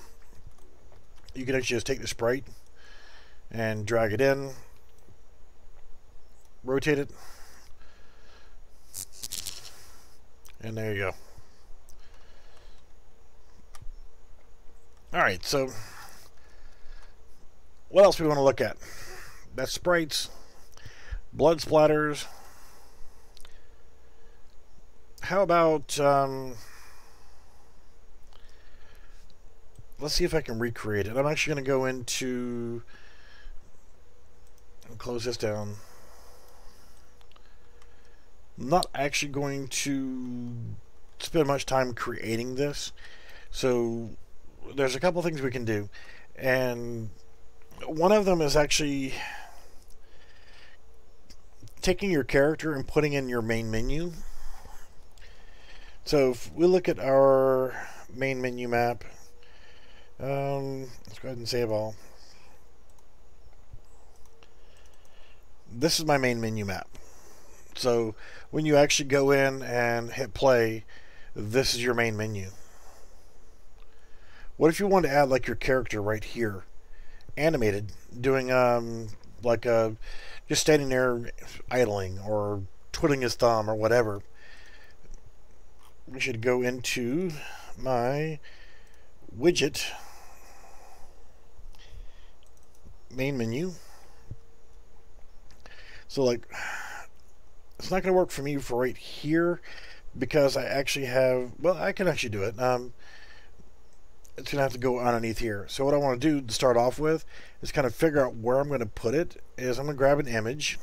you can actually just take the sprite and drag it in, rotate it, And there you go. Alright, so what else do we want to look at? That's sprites, blood splatters. How about, let's see if I can recreate it. I'm actually going to go into, close this down. I'm not actually going to spend much time creating this. So there's a couple things we can do. And one of them is actually taking your character and putting in your main menu. So if we look at our main menu map, let's go ahead and save all. This is my main menu map. So when you actually go in and hit play, this is your main menu. What if you want to add like your character right here, animated, doing like just standing there idling or twiddling his thumb or whatever? We should go into my widget main menu. So like, it's not going to work for me for right here because I actually have, well, I can actually do it. It's going to have to go underneath here. So what I want to do to start off with is kind of figure out where I'm going to put it. Is I'm going to grab an image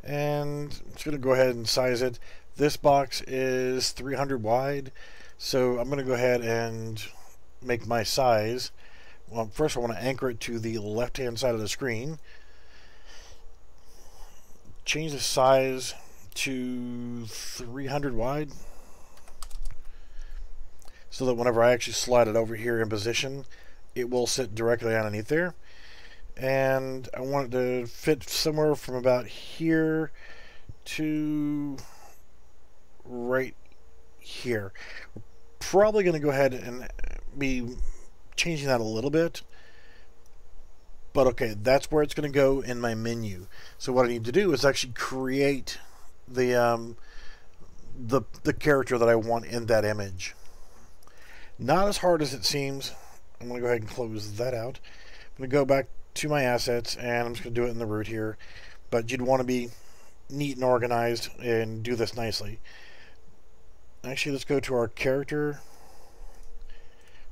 and I'm just going to go ahead and size it. This box is 300 wide, so I'm going to go ahead and make my size. Well, first I want to anchor it to the left-hand side of the screen. Change the size to 300 wide, so that whenever I actually slide it over here in position, it will sit directly underneath there. And I want it to fit somewhere from about here to right here. We're probably going to go ahead and be changing that a little bit, but okay, that's where it's going to go in my menu. So what I need to do is actually create the character that I want in that image. Not as hard as it seems. I'm going to go ahead and close that out. I'm going to go back to my assets and I'm just going to do it in the root here, but you'd want to be neat and organized and do this nicely. Actually, let's go to our character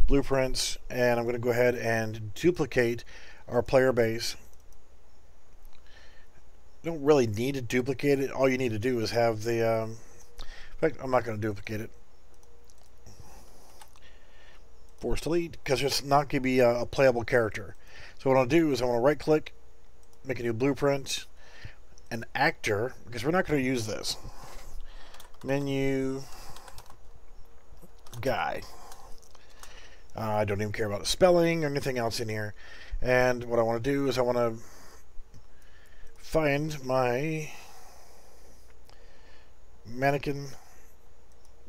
blueprints, and I'm going to go ahead and duplicate our player base. You don't really need to duplicate it. All you need to do is have the in fact, I'm not going to duplicate it. Force delete, because it's not going to be a playable character. So what I'll do is I want to right click, make a new blueprint, an actor, because we're not going to use this. Menu guy. I don't even care about the spelling or anything else in here. And what I want to do is I want to find my mannequin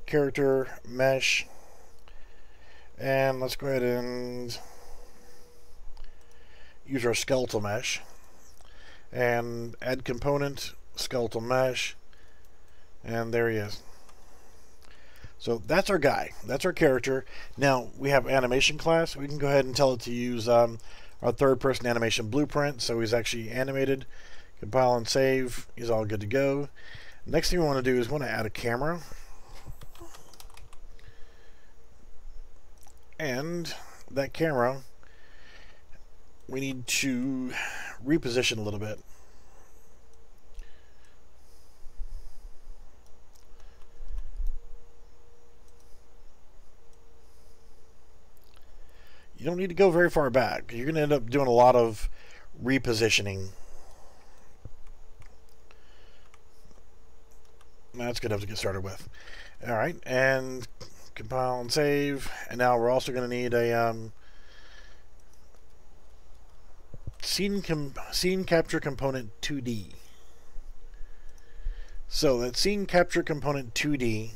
character mesh, and let's go ahead and use our skeletal mesh and add component skeletal mesh, and there he is. So that's our guy. That's our character. Now we have animation class. We can go ahead and tell it to use our third-person animation blueprint. So he's actually animated. Compile and save. He's all good to go. Next thing we want to do is we want to add a camera. And that camera, we need to reposition a little bit. You don't need to go very far back. You're going to end up doing a lot of repositioning. That's good enough to get started with. Alright, and compile and save. And now we're also going to need a scene capture component 2D. So that scene capture component 2D,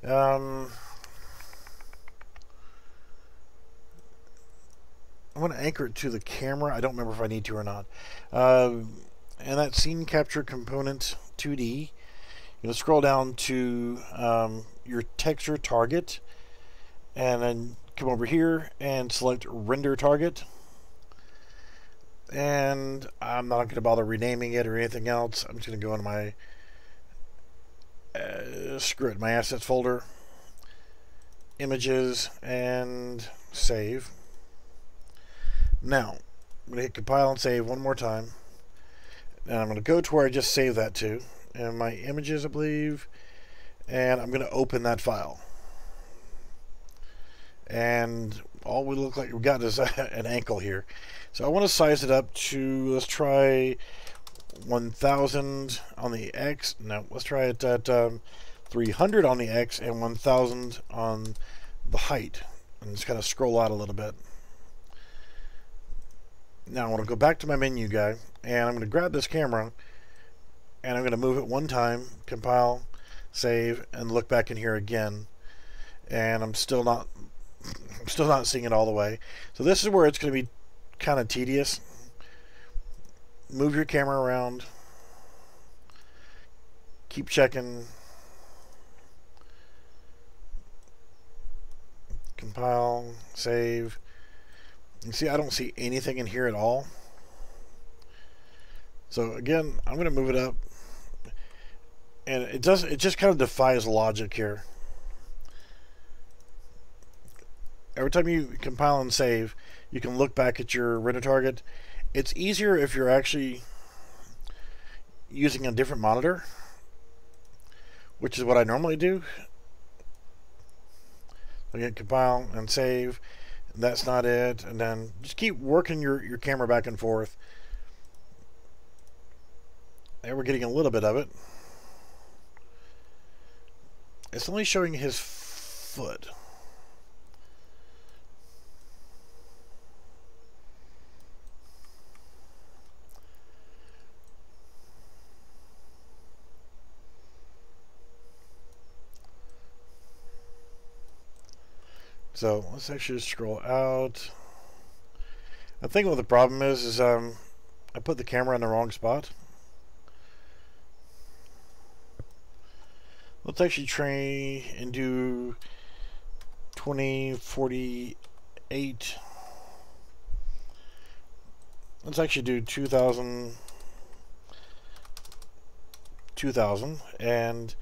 I want to anchor it to the camera. I don't remember if I need to or not. And that scene capture component 2D, You're going to scroll down to your texture target, and then come over here and select render target. And I'm not going to bother renaming it or anything else. I'm just going to go into my my assets folder, images, and save. Now I'm going to hit compile and save one more time, and I'm going to go to where I just saved that to, and my images, I believe, and I'm going to open that file. And all we look like we've got is an ankle here. So I want to size it up to, let's try 1000 on the X. No, let's try it at 300 on the X and 1000 on the height. And just kind of scroll out a little bit. Now I want to go back to my menu guy, and I'm going to grab this camera, and I'm going to move it one time, compile, save, and look back in here again. And I'm still not seeing it all the way. So this is where it's going to be kind of tedious. Move your camera around. Keep checking. Compile, save. You see, I don't see anything in here at all. So again, I'm going to move it up. And it just kind of defies logic here. Every time you compile and save, you can look back at your render target. It's easier if you're actually using a different monitor, which is what I normally do. I get compile and save, and that's not it. And then just keep working your camera back and forth. There, we're getting a little bit of it. It's only showing his foot. So let's actually just scroll out. I think what the problem is I put the camera in the wrong spot. Let's actually try and do 2048. Let's actually do 2000, and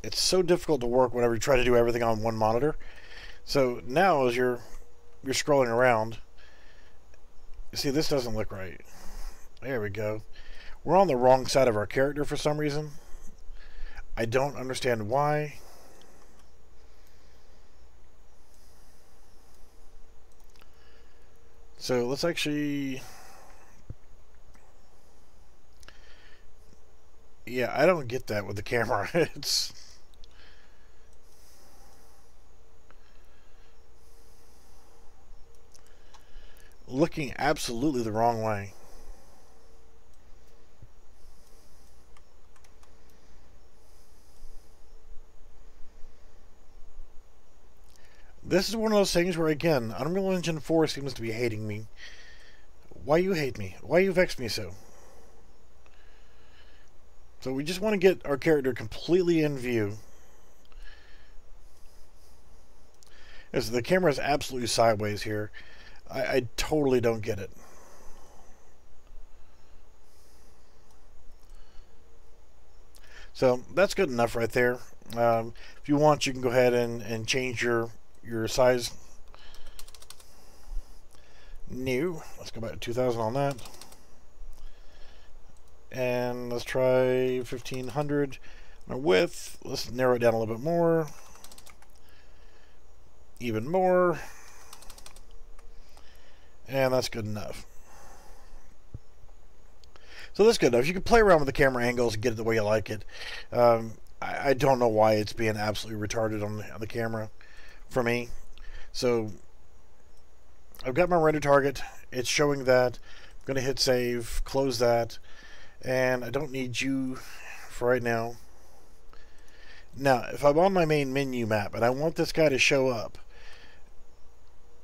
it's so difficult to work whenever you try to do everything on one monitor. So now as you're scrolling around, you see this doesn't look right. There we go. We're on the wrong side of our character for some reason. I don't understand why. So let's actually... Yeah, I don't get that with the camera. It's... looking absolutely the wrong way. This is one of those things where, again, Unreal Engine 4 seems to be hating me. Why you hate me? Why you vex me so? So we just want to get our character completely in view. As the camera is absolutely sideways here. I totally don't get it. So that's good enough right there. If you want, you can go ahead and change your size. New. Let's go back to 2000 on that. And let's try 1500. Our width, let's narrow it down a little bit more. Even more. And that's good enough. So that's good enough. You can play around with the camera angles and get it the way you like it. I don't know why it's being absolutely retarded on the camera for me. So I've got my render target. It's showing that. I'm going to hit save, close that, and I don't need you for right now. Now, if I'm on my main menu map and I want this guy to show up,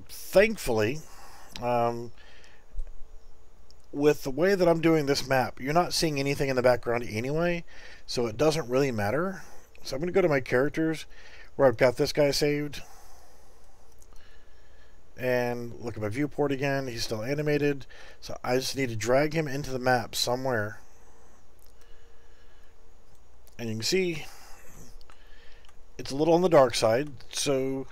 thankfully, with the way that I'm doing this map, you're not seeing anything in the background anyway, so it doesn't really matter. So I'm going to go to my characters where I've got this guy saved. And look at my viewport again. He's still animated. So I just need to drag him into the map somewhere. And you can see it's a little on the dark side. So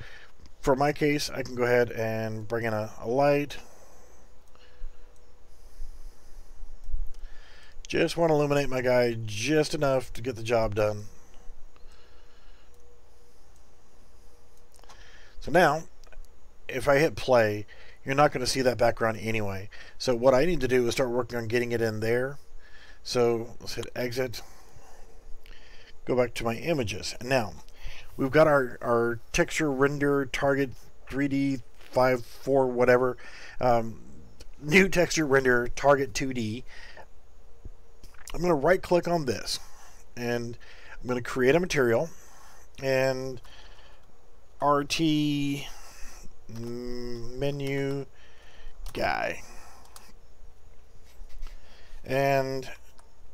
for my case, I can go ahead and bring in a light. Just want to illuminate my guy just enough to get the job done. So now, if I hit play, you're not going to see that background anyway. So what I need to do is start working on getting it in there. So let's hit exit. Go back to my images. And now, we've got our texture render target 3D 5.4 whatever. New texture render target 2D. I'm going to right click on this and I'm going to create a material and RT menu guy, and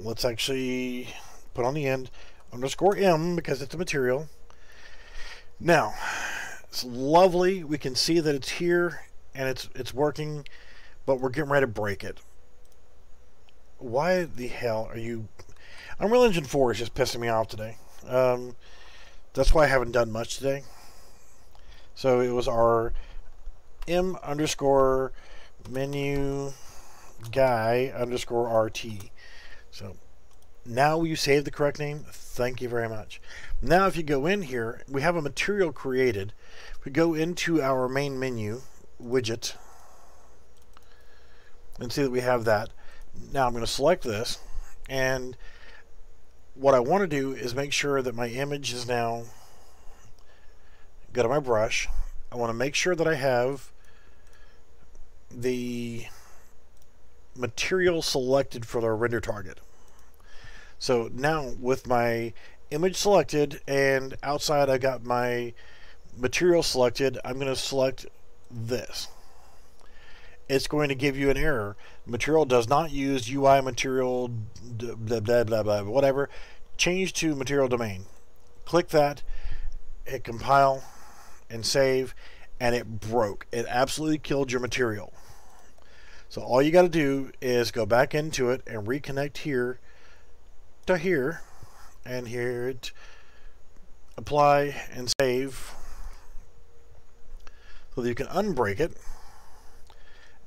let's actually put on the end _M because it's a material. Now it's lovely, we can see that it's here and it's working, but we're getting ready to break it. Why the hell are you... Unreal Engine 4 is just pissing me off today. That's why I haven't done much today. So it was our M _ menu guy _ RT. So now you save the correct name. Thank you very much. Now if you go in here, we have a material created. We go into our main menu widget and see that we have that. Now I'm going to select this, and what I want to do is make sure that my image is now... Go to my brush. I want to make sure that I have the material selected for the render target. So now with my image selected and outside I got my material selected, I'm going to select this. It's going to give you an error. Material does not use UI material blah blah blah blah whatever. Change to material domain. Click that, hit compile and save, and it broke. It absolutely killed your material. So all you got to do is go back into it and reconnect here to here, and here it apply and save so that you can unbreak it.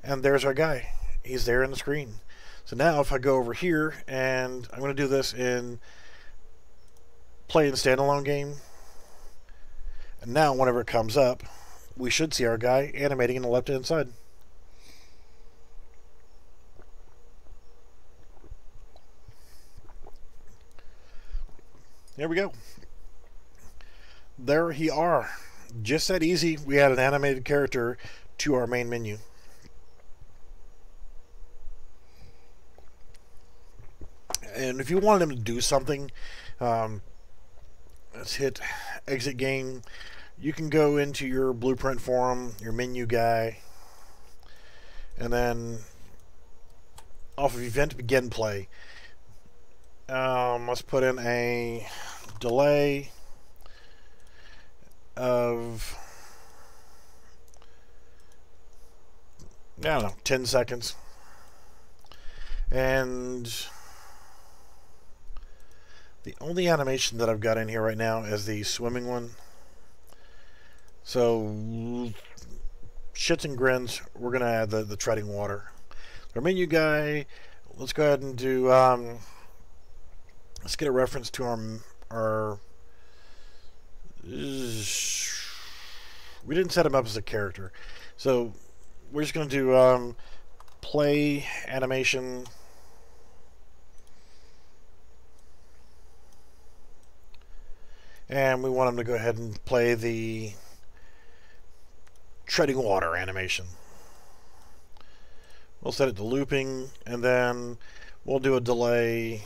And there's our guy. He's there in the screen. So now if I go over here, and I'm going to do this in play and standalone game. And now whenever it comes up, we should see our guy animating in the left hand side. There we go. There he are. Just that easy. We add an animated character to our main menu. And if you wanted him to do something, let's hit exit game. You can go into your blueprint for him, your menu guy, and then off of event begin play. Let's put in a delay of, I don't know, 10 seconds. And the only animation that I've got in here right now is the swimming one. So, shits and grins, we're going to add the treading water. Our menu guy, let's go ahead and do, let's get a reference to our we didn't set him up as a character. So, we're just going to do play animation. And we want him to go ahead and play the treading water animation. We'll set it to looping, and then we'll do a delay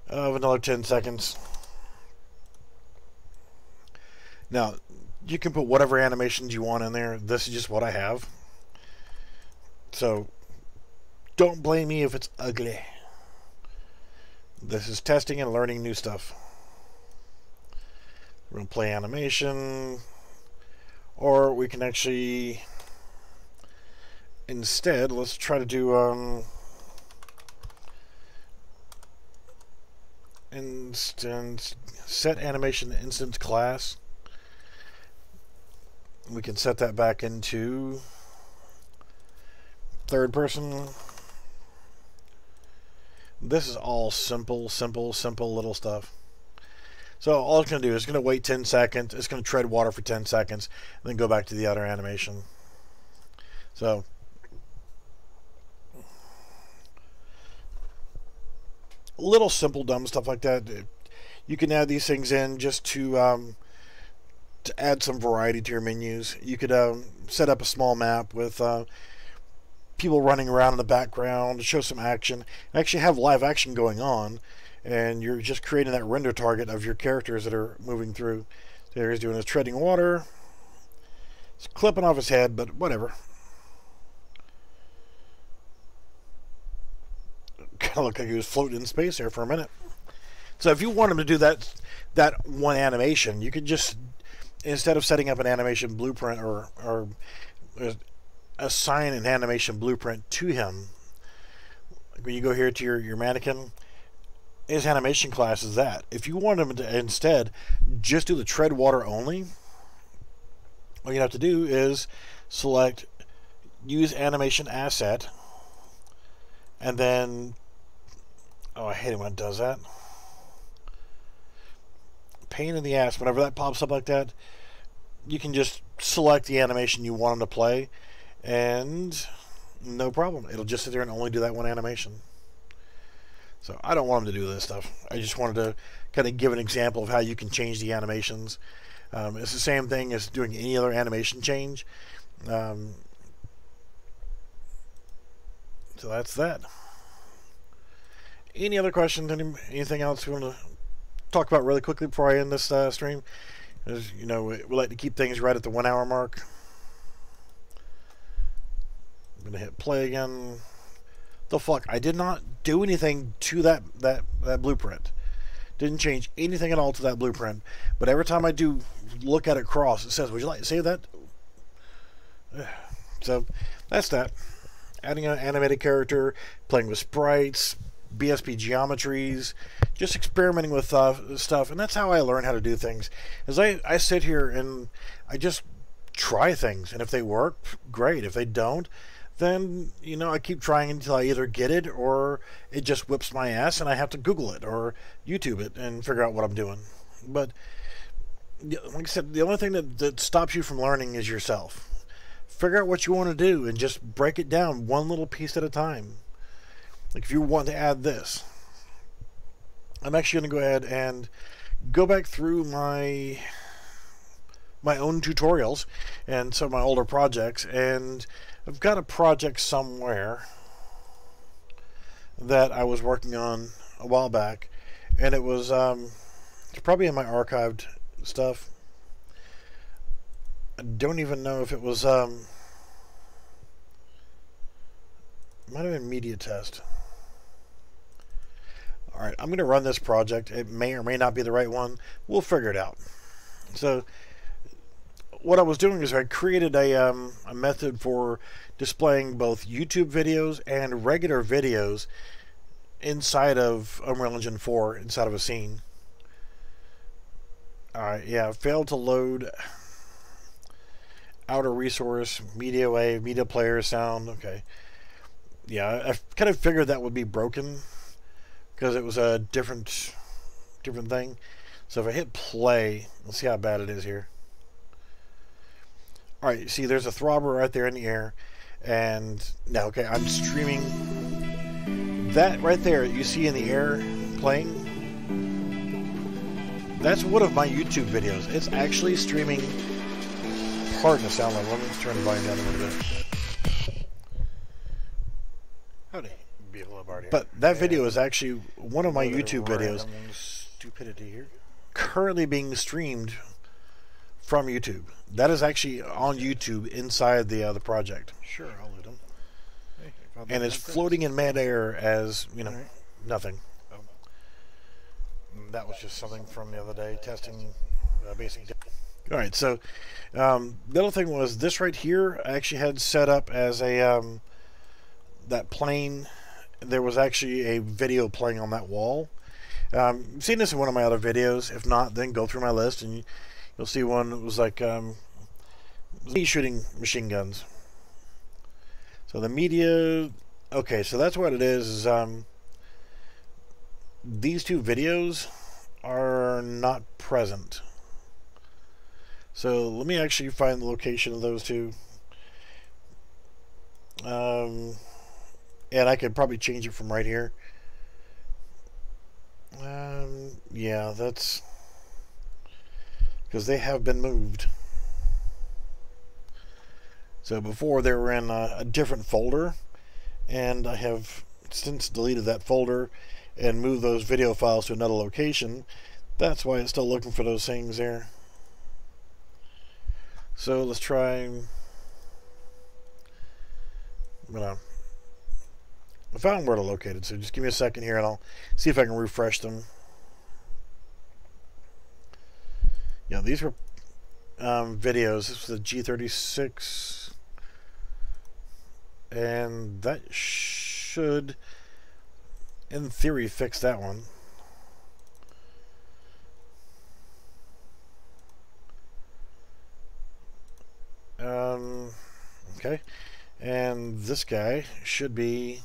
of another 10 seconds. Now, you can put whatever animations you want in there. This is just what I have. So don't blame me if it's ugly. This is testing and learning new stuff. We're going to play animation, or we can actually, instead, let's try to do instance set animation instance class. We can set that back into third person. This is all simple little stuff. So all it's going to do is going to wait 10 seconds. It's going to tread water for 10 seconds, and then go back to the other animation. So little simple dumb stuff like that. You can add these things in just to add some variety to your menus. You could set up a small map with people running around in the background to show some action. Actually have live action going on, and you're just creating that render target of your characters that are moving through. So there he's doing his treading water. It's clipping off his head, but whatever. Kind of looked like he was floating in space there for a minute. So if you want him to do that one animation, you could just, instead of setting up an animation blueprint or assign an animation blueprint to him, when you go here to your mannequin, his animation class is that. If you want him to instead just do the tread water only, all you have to do is select use animation asset, and then, oh, I hate it when it does that. Pain in the ass. Whenever that pops up like that, you can just select the animation you want him to play, and no problem. It'll just sit there and only do that one animation. So I don't want him to do this stuff. I just wanted to kind of give an example of how you can change the animations. It's the same thing as doing any other animation change. So that's that. Any other questions? Anything else you want to talk about really quickly before I end this stream? As you know, we like to keep things right at the 1 hour mark. I'm gonna hit play again. The fuck! I did not do anything to that blueprint. Didn't change anything at all to that blueprint. But every time I do look at it cross, it says, "Would you like to save that?" So that's that. Adding an animated character, playing with sprites, BSP geometries, just experimenting with stuff. And that's how I learn how to do things. As I sit here and I just try things, and if they work, great. If they don't, then, you know, I keep trying until I either get it or it just whips my ass and I have to Google it or YouTube it and figure out what I'm doing. But like I said, the only thing that stops you from learning is yourself. Figure out what you want to do and just break it down one little piece at a time. Like if you want to add this, I'm actually going to go ahead and go back through my own tutorials and some of my older projects, and I've got a project somewhere that I was working on a while back, and it was it's probably in my archived stuff. I don't even know if it was might have been media test. Alright, I'm going to run this project. It may or may not be the right one. We'll figure it out. So what I was doing is I created a method for displaying both YouTube videos and regular videos inside of Unreal Engine 4, inside of a scene. Alright, yeah, failed to load outer resource, media wave, media player sound. Okay. Yeah, I kind of figured that would be broken because it was a different thing. So if I hit play, let's see how bad it is here. Alright, see there's a throbber right there in the air. And now, okay, I'm streaming that right there you see in the air playing. That's one of my YouTube videos. It's actually streaming. Pardon the sound level. Let me turn the volume down a little bit. Howdy. But that video is actually one of my YouTube videos. Stupidity here. Currently being streamed from YouTube. That is actually on YouTube inside the project. Sure, I'll load them. and is floating in midair as, you know, nothing. That was just something from the other day, testing basic. Alright, so the other thing was this right here I actually had set up as a that plane. There was actually a video playing on that wall. You've seen this in one of my other videos. If not, then go through my list and you'll see one that was like me shooting machine guns. So the media, okay, so that's what it is these two videos are not present. So let me actually find the location of those two. And I could probably change it from right here. Yeah, that's because they have been moved. So before they were in a different folder, and I have since deleted that folder and moved those video files to another location. That's why it's still looking for those things there. So let's try. I found where they're located, so just give me a second here and I'll see if I can refresh them. Yeah, these were videos. This was the G36, and that should, in theory, fix that one. Okay, and this guy should be,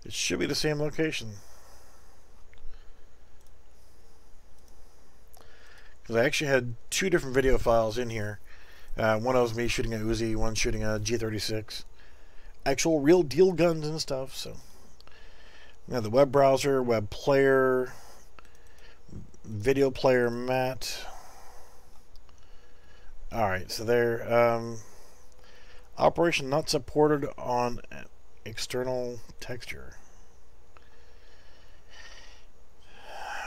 it should be the same location. Because I actually had two different video files in here. One was me shooting a Uzi, one shooting a G36. Actual real deal guns and stuff. So now the web browser, web player, video player mat. Alright, so there. Operation not supported on external texture.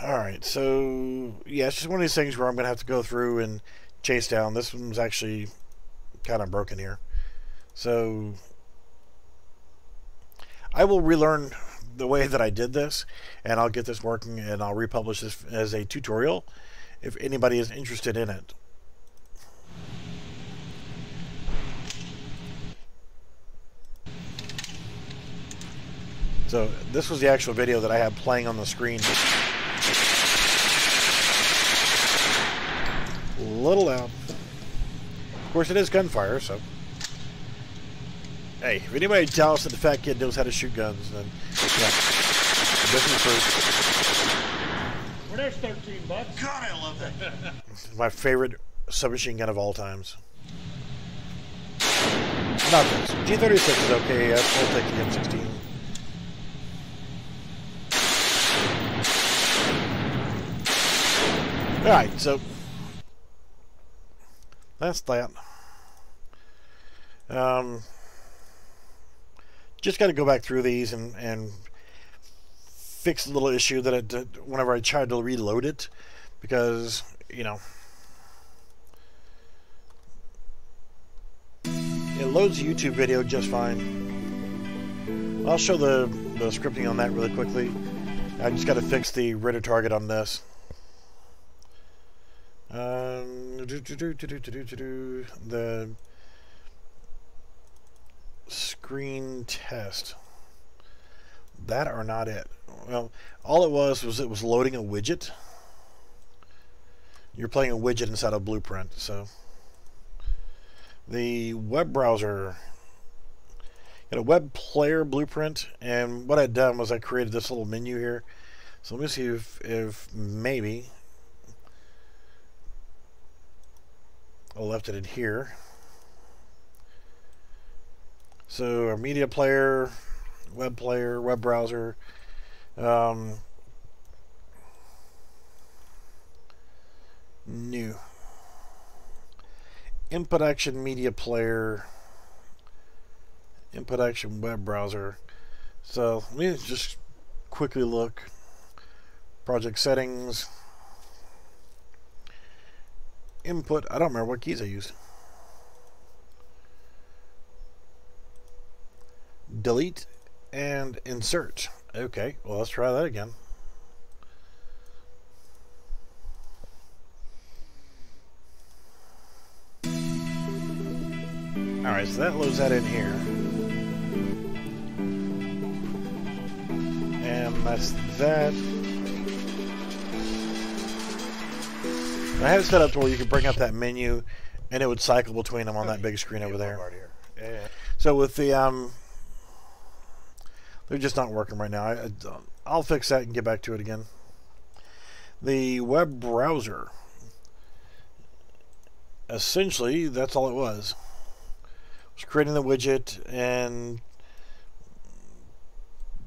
Alright, so yeah, it's just one of these things where I'm going to have to go through and chase down. This one's actually kind of broken here. So I will relearn the way that I did this, and I'll get this working, and I'll republish this as a tutorial if anybody is interested in it. So this was the actual video that I had playing on the screen. A little loud. Of course, it is gunfire, so. Hey, if anybody doubts that the fat kid knows how to shoot guns, then yeah, this is proof. Well, there's 13 bucks. God, I love that. My favorite submachine gun of all times. Not this. G36 is okay. I'll take the M16. Alright, so that's that. Just got to go back through these and fix the little issue that it did whenever I tried to reload it, because, you know, it loads a YouTube video just fine. I'll show the scripting on that really quickly. I just got to fix the radar target on this. The screen test. That or not it. Well, all it was it was loading a widget. You're playing a widget inside a blueprint. So the web browser, got a web player blueprint, and what I'd done was I created this little menu here. So let me see if maybe I left it in here. So our media player, web browser, new input action media player, input action web browser. So let me just quickly look. Project settings, input. I don't remember what keys I used. delete, and insert. Okay, well, let's try that again. Alright, so that loads that in here. And that's that. I have it set up to where you could bring up that menu and it would cycle between them on that big screen over there. So with the they're just not working right now. I'll fix that and get back to it again. The web browser, essentially that's all it was. It was creating the widget, and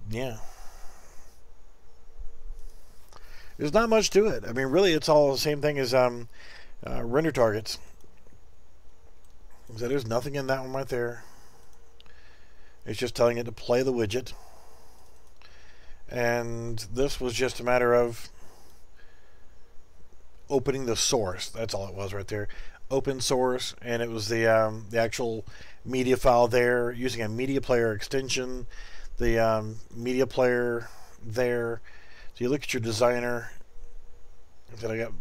yeah, there's not much to it. I mean, really, it's all the same thing as render targets. So there's nothing in that one right there. It's just telling it to play the widget. And this was just a matter of opening the source. That's all it was right there. Open source, and it was the actual media file there using a media player extension. The media player there. So you look at your designer. I got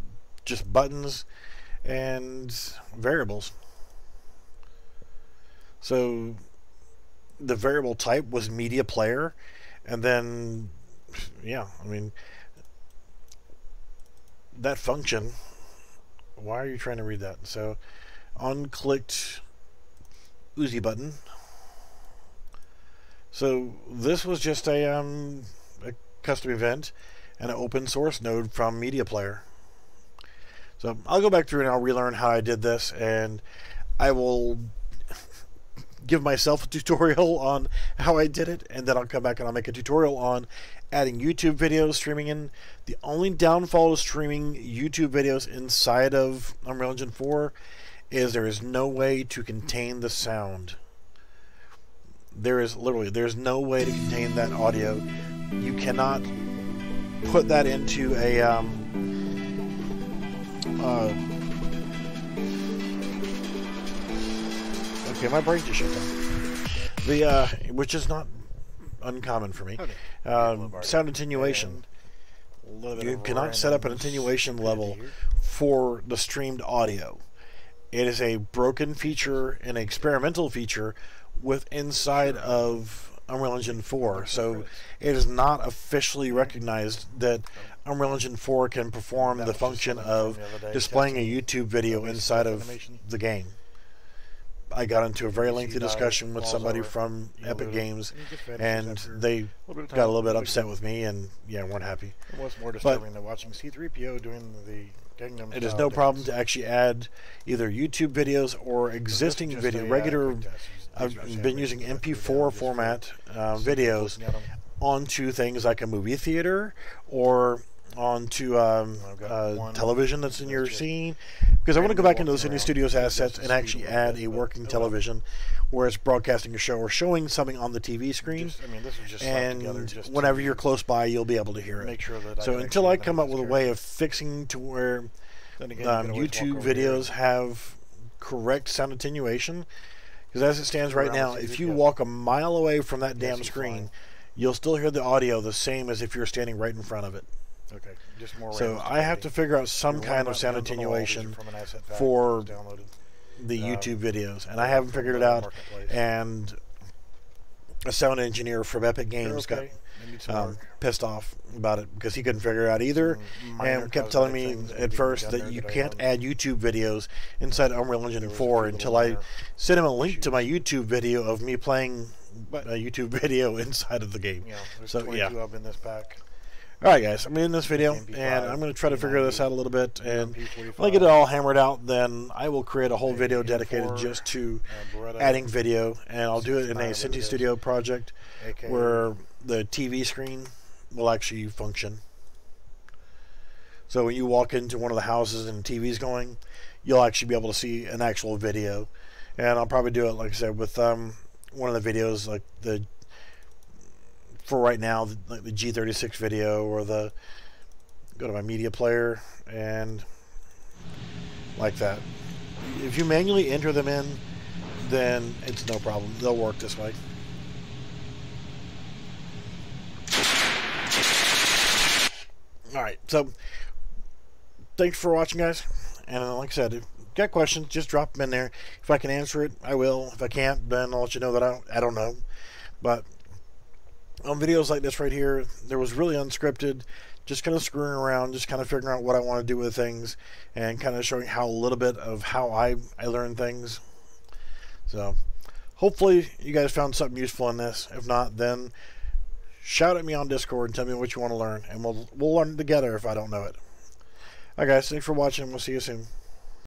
just buttons and variables. So the variable type was media player, and then yeah, I mean that function. Why are you trying to read that? So unclicked Uzi button. So this was just a custom event and an open source node from media player. So I'll go back through and I'll relearn how I did this, and I will give myself a tutorial on how I did it, and then I'll come back and I'll make a tutorial on adding YouTube videos, streaming in. The only downfall to streaming YouTube videos inside of Unreal Engine 4 is there is no way to contain the sound. There's no way to contain that audio. You cannot put that into a okay, my brain just shut down. Which is not uncommon for me. Sound attenuation. You cannot set up an attenuation level for the streamed audio. It is a broken feature, an experimental feature with inside of Unreal Engine 4. So it is not officially recognized that Unreal Engine 4 can perform the function of displaying a YouTube video inside of the game. I got into a very lengthy discussion with somebody from Epic Games, and they got a little bit upset with me, and yeah, weren't happy. What's more disturbing than watching C-3PO doing the Gangnam it is no problem to actually add either YouTube videos or existing video, regular. I've been using MP4 format videos onto things like a movie theater or onto television that's in your scene, because I want to go back into those Indie Studios assets and actually add a working television where it's broadcasting a show or showing something on the TV screen, and whenever you're close by you'll be able to hear it. So until I come up with a way of fixing to where YouTube videos have correct sound attenuation, because as it stands right now, if you walk a mile away from that damn screen, you'll still hear the audio the same as if you're standing right in front of it. Okay, just more. So I have to figure out some kind of sound attenuation for the YouTube videos, and I haven't figured it out. And a sound engineer from Epic Games got pissed off about it because he couldn't figure it out either, and kept telling me at first that you can't add YouTube videos inside Unreal Engine 4 until I sent him a link to my YouTube video of me playing a YouTube video inside of the game. So yeah. In this pack. Alright guys, I'm in this video, and I'm going to try to figure this out a little bit, and when I get it all hammered out, then I will create a whole video dedicated just to adding video, and I'll do it in a Cinti Studio project where the TV screen will actually function. So when you walk into one of the houses and the TV's going, you'll actually be able to see an actual video. And I'll probably do it, like I said, with one of the videos, like the for right now, like the G36 video, or the go to my media player and like that. If you manually enter them in, then it's no problem. They'll work this way. Alright, so thanks for watching, guys. And like I said, if you got questions, just drop them in there. If I can answer it, I will. If I can't, then I'll let you know that I don't know. But on videos like this right here, there was really unscripted, just kind of screwing around, just kind of figuring out what I want to do with things, and kind of showing how a little bit of how I learn things. So hopefully you guys found something useful in this. If not, then shout at me on Discord and tell me what you want to learn, and we'll learn together if I don't know it. Alright guys, thanks for watching. We'll see you soon.